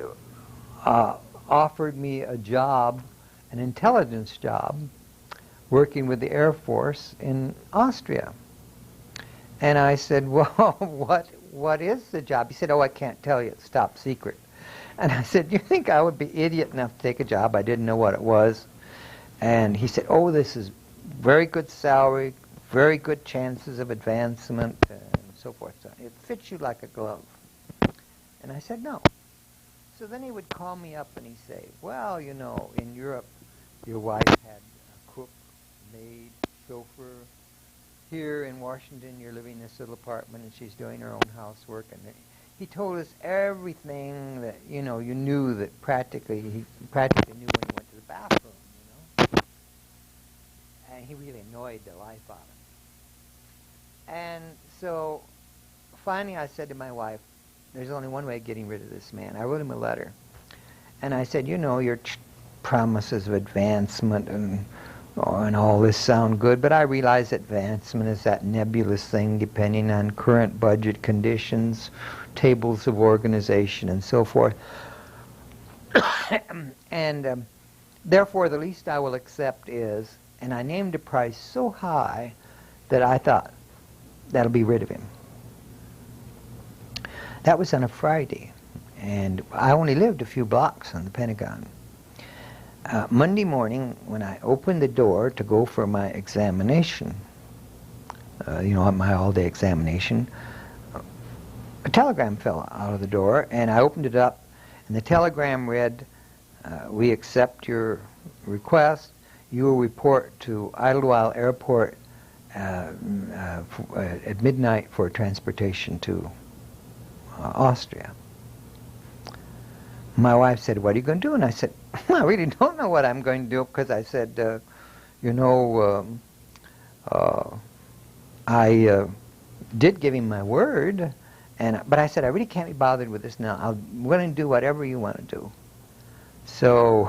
offered me a job, an intelligence job, working with the Air Force in Austria. And I said, well, what is the job? He said, oh, I can't tell you. It's top secret. And I said, you think I would be idiot enough to take a job? I didn't know what it was. And he said, oh, this is very good salary, very good chances of advancement, and so forth. So it fits you like a glove. And I said, no. So then he would call me up and he'd say, well, you know, in Europe, your wife had a cook, maid, chauffeur. Here in Washington, you're living in this little apartment and she's doing her own housework. And he told us everything that, you know, you knew that he practically knew when you went to the bathroom, you know. And he really annoyed the life out of him. And so finally I said to my wife, there's only one way of getting rid of this man. I wrote him a letter. And I said, you know, your promises of advancement and Oh, and all this sound good, but I realize advancement is that nebulous thing depending on current budget conditions, tables of organization, and so forth. And therefore, the least I will accept is, and I named a price so high that I thought, that'll be rid of him. That was on a Friday, and I only lived a few blocks from the Pentagon. Monday morning, when I opened the door to go for my examination, my all-day examination, a telegram fell out of the door, and I opened it up, and the telegram read, "We accept your request. You will report to Idlewild Airport at midnight for transportation to Austria." My wife said, "What are you going to do?" And I said, "I really don't know what I'm going to do," because I said, I did give him my word, but I said, "I really can't be bothered with this now. I'm willing to do whatever you want to do." So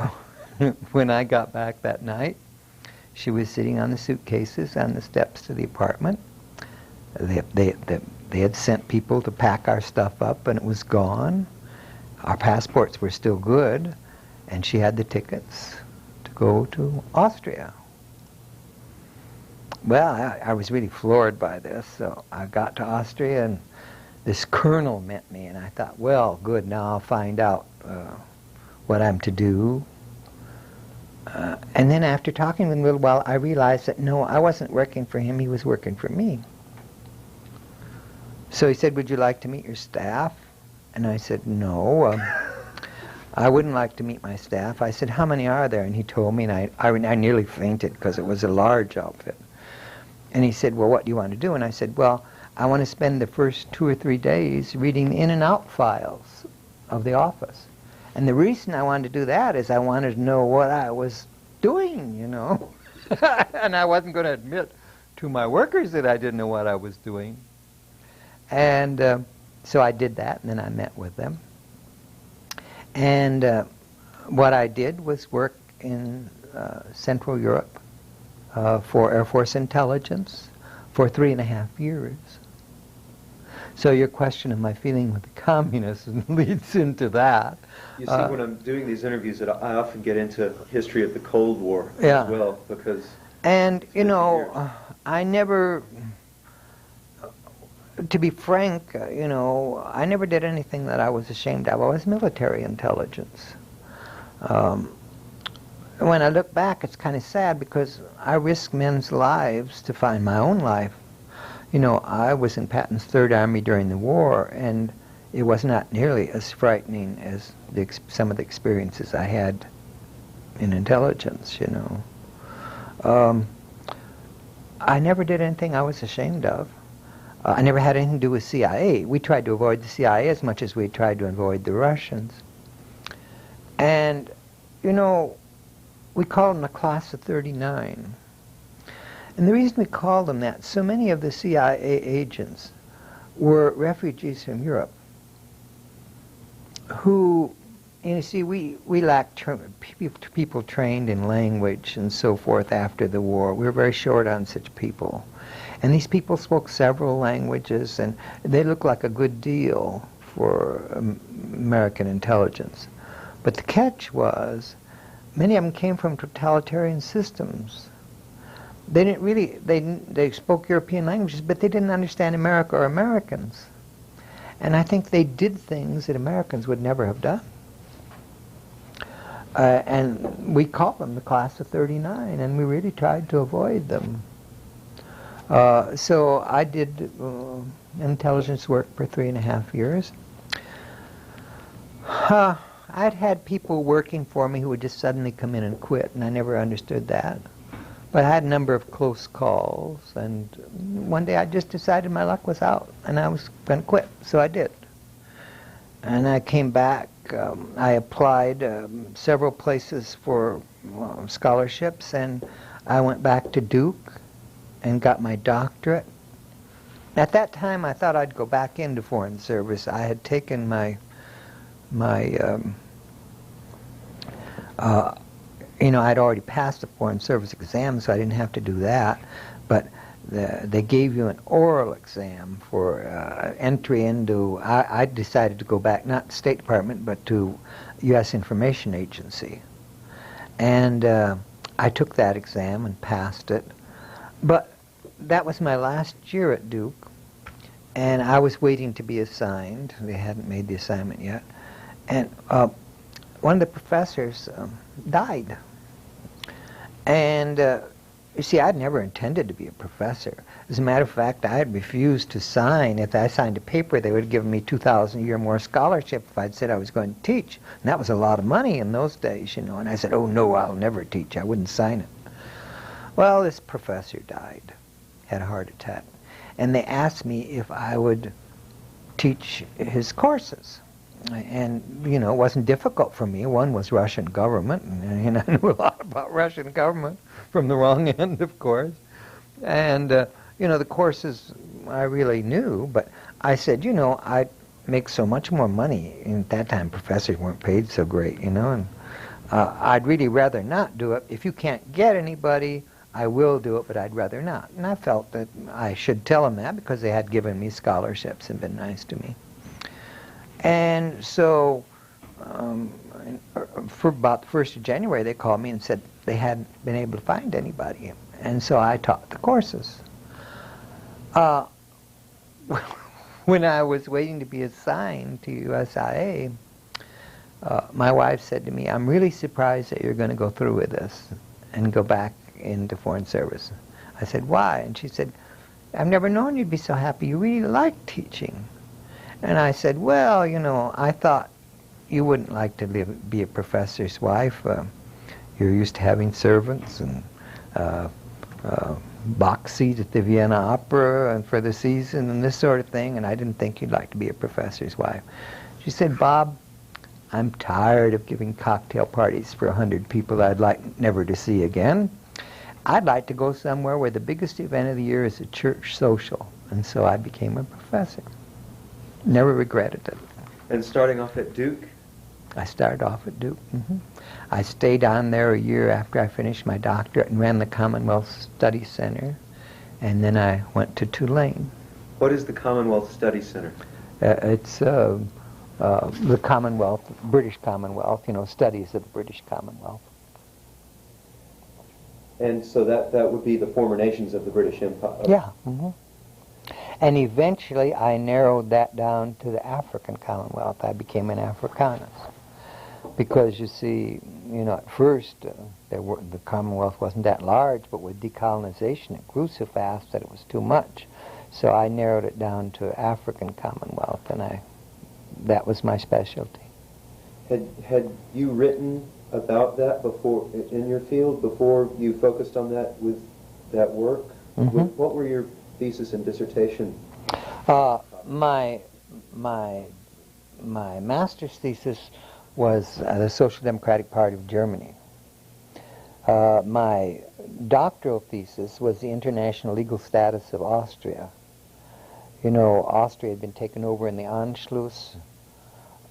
when I got back that night, she was sitting on the suitcases on the steps to the apartment. They had sent people to pack our stuff up, and it was gone. Our passports were still good, and she had the tickets to go to Austria. Well, I was really floored by this, so I got to Austria, and this colonel met me, and I thought, well, good, now I'll find out what I'm to do. And then after talking with him a little while, I realized that, no, I wasn't working for him, he was working for me. So he said, "Would you like to meet your staff?" And I said, "No, I wouldn't like to meet my staff." I said, "How many are there?" And he told me, and I nearly fainted because it was a large outfit. And he said, "Well, what do you want to do?" And I said, "Well, I want to spend the first 2 or 3 days reading the in and out files of the office. And the reason I wanted to do that is I wanted to know what I was doing, And I wasn't going to admit to my workers that I didn't know what I was doing. And so I did that, and then I met with them. And what I did was work in Central Europe for Air Force intelligence for 3.5 years. So your question of my feeling with the communists leads into that. You see, when I'm doing these interviews, I often get into history of the Cold War Yeah. as well, because... And, I never... To be frank, I never did anything that I was ashamed of. I was military intelligence. When I look back, it's kind of sad because I risked men's lives to find my own life. I was in Patton's Third Army during the war, and it was not nearly as frightening as some of the experiences I had in intelligence, I never did anything I was ashamed of. I never had anything to do with CIA. We tried to avoid the CIA as much as we tried to avoid the Russians. And, we called them the class of 39. And the reason we called them that, so many of the CIA agents were refugees from Europe who, we lacked people trained in language and so forth after the war. We were very short on such people. And these people spoke several languages, and they looked like a good deal for American intelligence. But the catch was, many of them came from totalitarian systems. They didn't really, they spoke European languages, but they didn't understand America or Americans. And I think they did things that Americans would never have done. And we called them the class of 39, and we really tried to avoid them. So I did intelligence work for 3.5 years. I'd had people working for me who would just suddenly come in and quit, and I never understood that. But I had a number of close calls, and one day I just decided my luck was out, and I was going to quit, so I did. And I came back. I applied several places for scholarships, and I went back to Duke and got my doctorate. At that time, I thought I'd go back into foreign service. I had taken my you know, I'd already passed the Foreign Service exam, so I didn't have to do that. But they gave you an oral exam for entry into, I decided to go back, not State Department, but to U.S. Information Agency. And I took that exam and passed it. But that was my last year at Duke, and I was waiting to be assigned. They hadn't made the assignment yet. And one of the professors died. And you see, I'd never intended to be a professor. As a matter of fact, I had refused to sign. If I signed a paper, they would have given me $2,000 a year more scholarship if I'd said I was going to teach. And that was a lot of money in those days, you know. And I said, oh, no, I'll never teach. I wouldn't sign it. Well, this professor died, had a heart attack. And they asked me if I would teach his courses. And, you know, it wasn't difficult for me. One was Russian government, and I knew a lot about Russian government from the wrong end, of course. And, you know, the courses I really knew, but I said, you know, I'd make so much more money. And at that time, professors weren't paid so great, you know, and I'd really rather not do it. If you can't get anybody, I will do it, but I'd rather not. And I felt that I should tell them that because they had given me scholarships and been nice to me. And so for about the 1st of January, they called me and said they hadn't been able to find anybody. And so I taught the courses. When I was waiting to be assigned to USIA, my wife said to me, I'm really surprised that you're going to go through with this and go back into Foreign Service. I said, why? And she said, I've never known you'd be so happy. You really like teaching. And I said, well, you know, I thought you wouldn't like to be a professor's wife. You're used to having servants and box seats at the Vienna Opera and for the season and this sort of thing, and I didn't think you'd like to be a professor's wife. She said, Bob, I'm tired of giving cocktail parties for 100 people I'd like never to see again. I'd like to go somewhere where the biggest event of the year is a church social. And so I became a professor. Never regretted it. And starting off at Duke? I started off at Duke. I stayed on there a year after I finished my doctorate and ran the Commonwealth Study Center. And then I went to Tulane. What is the Commonwealth Study Center? It's the Commonwealth, British Commonwealth, you know, studies of the British Commonwealth. And so that would be the former nations of the British Empire? Yeah. And eventually I narrowed that down to the African Commonwealth. I became an Africanist. Because you see, you know, at first the Commonwealth wasn't that large, but with decolonization it grew so fast that it was too much. So I narrowed it down to African Commonwealth, and that was my specialty. Had you written about that before in your field before you focused on that with that work? What were your thesis and dissertation? My master's thesis was the Social Democratic Party of Germany. My doctoral thesis was the international legal status of Austria. You know, Austria had been taken over in the Anschluss,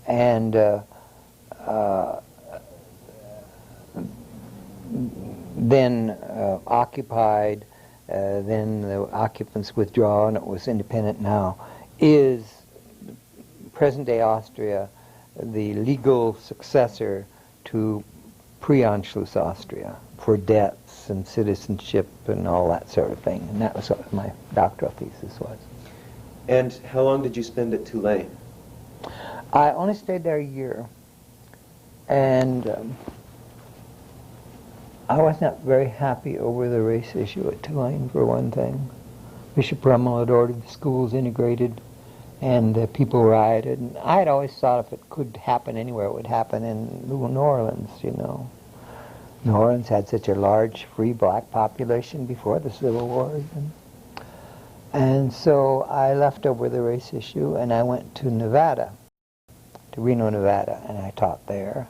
and then occupied, then the occupants withdraw, and it was independent now. Is present-day Austria the legal successor to pre-Anschluss Austria for debts and citizenship and all that sort of thing? And that was what my doctoral thesis was. And how long did you spend at Tulane? I only stayed there a year. And I was not very happy over the race issue at Tulane, for one thing. Bishop Rummel had ordered the schools integrated, and people rioted. And I had always thought if it could happen anywhere, it would happen in New Orleans, you know. New Orleans had such a large free black population before the Civil War. And so I left over the race issue, and I went to Nevada, to Reno, Nevada, and I taught there.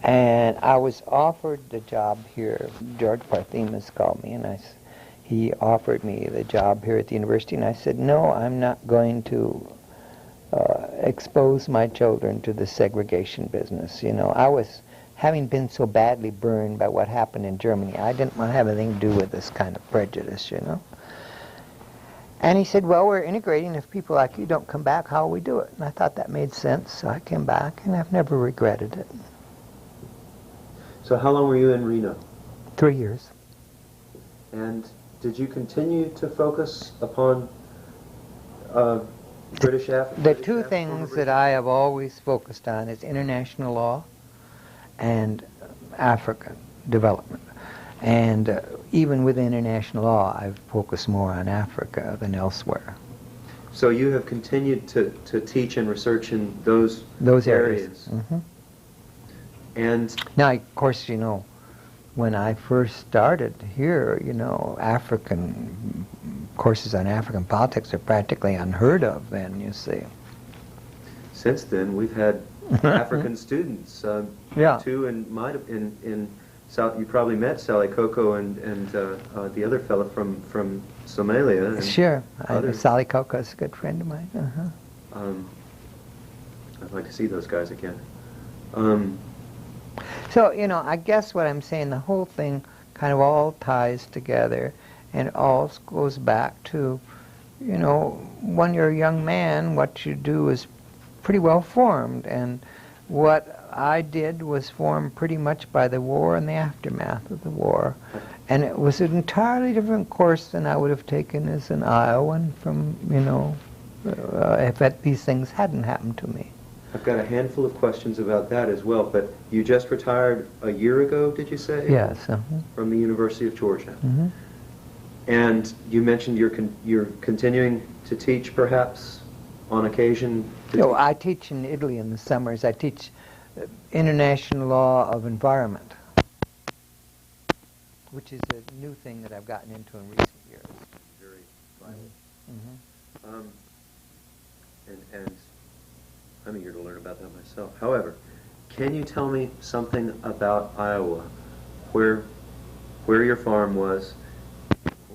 And I was offered the job here. George Parthemus called me, and he offered me the job here at the university, and I said, no, I'm not going to expose my children to the segregation business. You know, I was having been so badly burned by what happened in Germany, I didn't want to have anything to do with this kind of prejudice, you know. And he said, well, we're integrating. If people like you don't come back, how will we do it? And I thought that made sense, so I came back, and I've never regretted it. So how long were you in Reno? 3 years. And did you continue to focus upon British Africa? The two things that I have always focused on is international law and African development. And even with international law, I've focused more on Africa than elsewhere. So you have continued to teach and research in those areas. Mm-hmm. And now, of course, you know, when I first started here, you know, African courses on African politics are practically unheard of then, you see. Since then, we've had African students. Yeah. Two in South. You probably met Sally Coco and the other fellow from Somalia. And sure. Sally Coco is a good friend of mine. Uh-huh. I'd like to see those guys again. So, you know, I guess what I'm saying, the whole thing kind of all ties together, and it all goes back to, you know, when you're a young man, what you do is pretty well formed, and what I did was formed pretty much by the war and the aftermath of the war. And it was an entirely different course than I would have taken as an Iowan from, you know, if these things hadn't happened to me. I've got a handful of questions about that as well, but you just retired a year ago, did you say? Yes. From the University of Georgia. Mm-hmm. And you mentioned you're continuing to teach, perhaps, on occasion? No, I teach in Italy in the summers. I teach international law of environment, which is a new thing that I've gotten into in recent years. Very violent. Mm-hmm. And I'm eager to learn about that myself. However, can you tell me something about Iowa, where your farm was,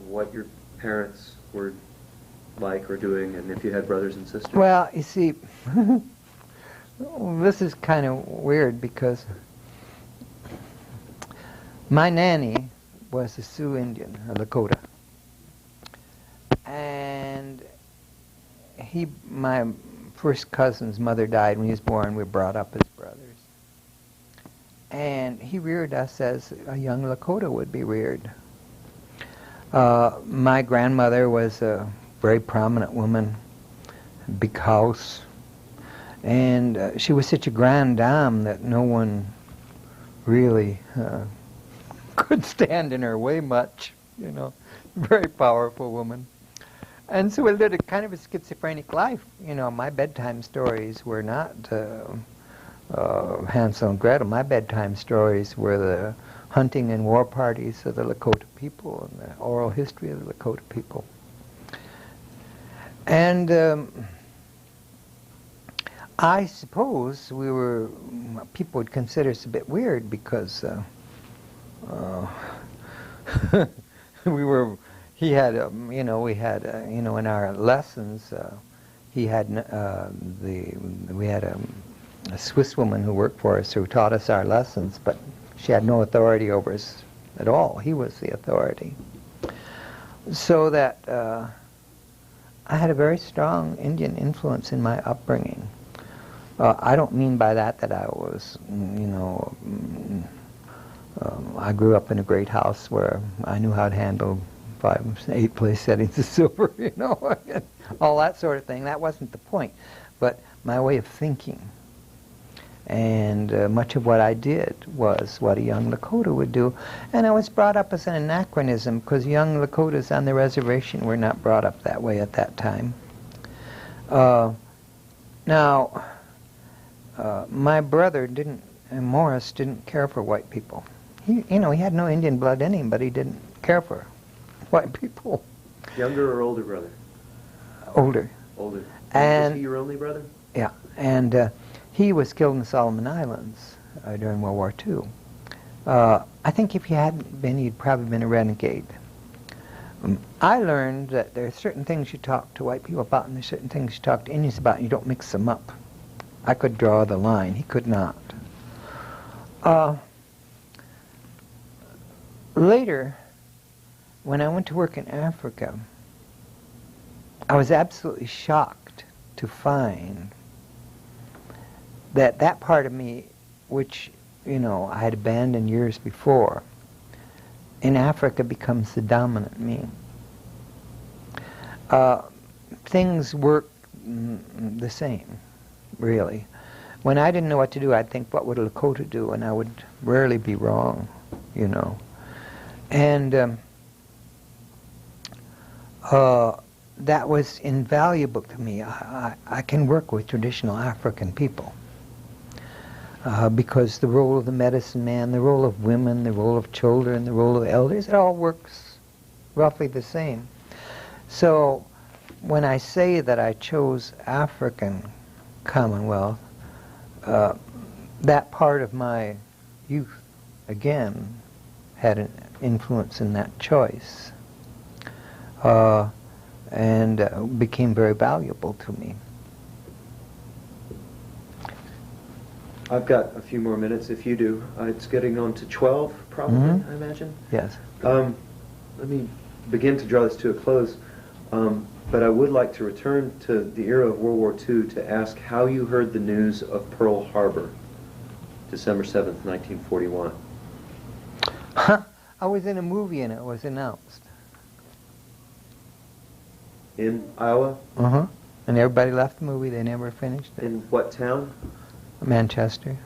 what your parents were like or doing, and if you had brothers and sisters? Well, you see, this is kind of weird because my nanny was a Sioux Indian, a Lakota, and my first cousin's mother died when he was born. We were brought up as brothers. And he reared us as a young Lakota would be reared. My grandmother was a very prominent woman, big house, and she was such a grande dame that no one really could stand in her way much, you know, very powerful woman. And so we lived a kind of a schizophrenic life. You know, my bedtime stories were not Hansel and Gretel. My bedtime stories were the hunting and war parties of the Lakota people and the oral history of the Lakota people. And I suppose people would consider us a bit weird because he had, in our lessons, we had a Swiss woman who worked for us who taught us our lessons, but she had no authority over us at all. He was the authority. So that I had a very strong Indian influence in my upbringing. I don't mean by that I was, I grew up in a great house where I knew how to handle 5, 8 place settings of silver, all that sort of thing. That wasn't the point. But my way of thinking, and much of what I did was what a young Lakota would do. And I was brought up as an anachronism because young Lakotas on the reservation were not brought up that way at that time. My brother Morris didn't care for white people. He had no Indian blood in him, but he didn't care for white people. Younger or older brother? Older. Older. And was he your only brother? Yeah, and he was killed in the Solomon Islands during World War II. I think if he hadn't been, he'd probably been a renegade. I learned that there are certain things you talk to white people about and there are certain things you talk to Indians about and you don't mix them up. I could draw the line. He could not. Later, when I went to work in Africa, I was absolutely shocked to find that that part of me, which, you know, I had abandoned years before, in Africa becomes the dominant me. Things work the same, really. When I didn't know what to do, I'd think, what would a Lakota do? And I would rarely be wrong, you know. And that was invaluable to me. I can work with traditional African people because the role of the medicine man, the role of women, the role of children, the role of elders, it all works roughly the same. So when I say that I chose African Commonwealth, that part of my youth, again, had an influence in that choice and became very valuable to me. I've got a few more minutes if you do. It's getting on to 12, probably, I imagine. Yes. Let me begin to draw this to a close, but I would like to return to the era of World War II to ask how you heard the news of Pearl Harbor, December 7th, 1941. I was in a movie and it was announced. In Iowa? Uh-huh. And everybody left the movie, they never finished it. In what town? Manchester.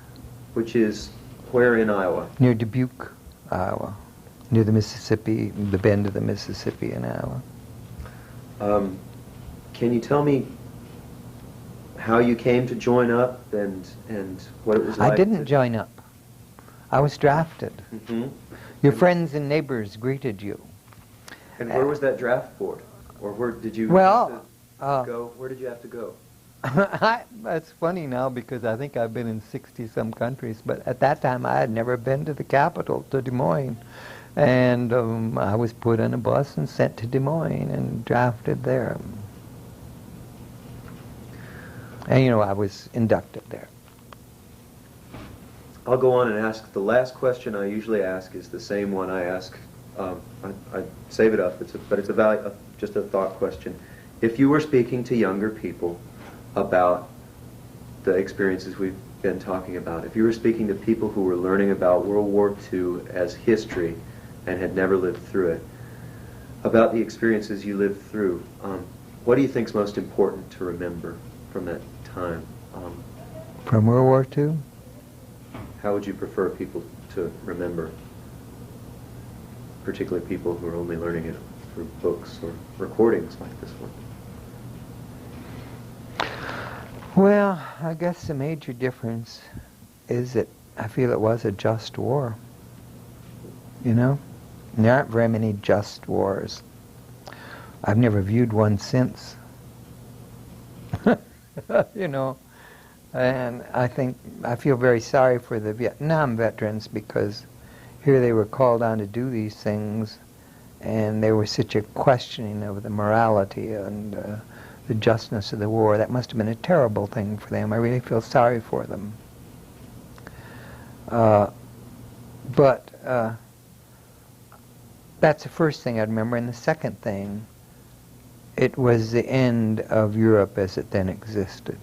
Which is where in Iowa? Near Dubuque, Iowa. Near the Mississippi, the bend of the Mississippi in Iowa. Can you tell me how you came to join up and what it was like? I didn't join up. I was drafted. Mm-hmm. Your friends and neighbors greeted you. And where was that draft board? Or where did you Well, have to go? Where did you have to go? It's funny now because I think I've been in 60-some countries, but at that time I had never been to the capital, to Des Moines. And I was put on a bus and sent to Des Moines and drafted there. And, you know, I was inducted there. I'll go on and ask, the last question I usually ask is the same one I ask. I save it up, but it's just a thought question. If you were speaking to younger people about the experiences we've been talking about, if you were speaking to people who were learning about World War II as history and had never lived through it, about the experiences you lived through, what do you think is most important to remember from that time? From World War II? How would you prefer people to remember, particularly people who are only learning it through books or recordings like this one? Well, I guess the major difference is that I feel it was a just war. You know? There aren't very many just wars. I've never viewed one since. You know? And I feel very sorry for the Vietnam veterans because here they were called on to do these things and there was such a questioning of the morality and the justness of the war. That must have been a terrible thing for them. I really feel sorry for them. But that's the first thing I'd remember. And the second thing, it was the end of Europe as it then existed.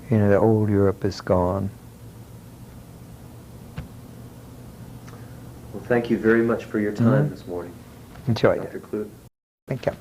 You know, the old Europe is gone. Well, thank you very much for your time this morning, Enjoyed Dr. it. Clute. Thank you.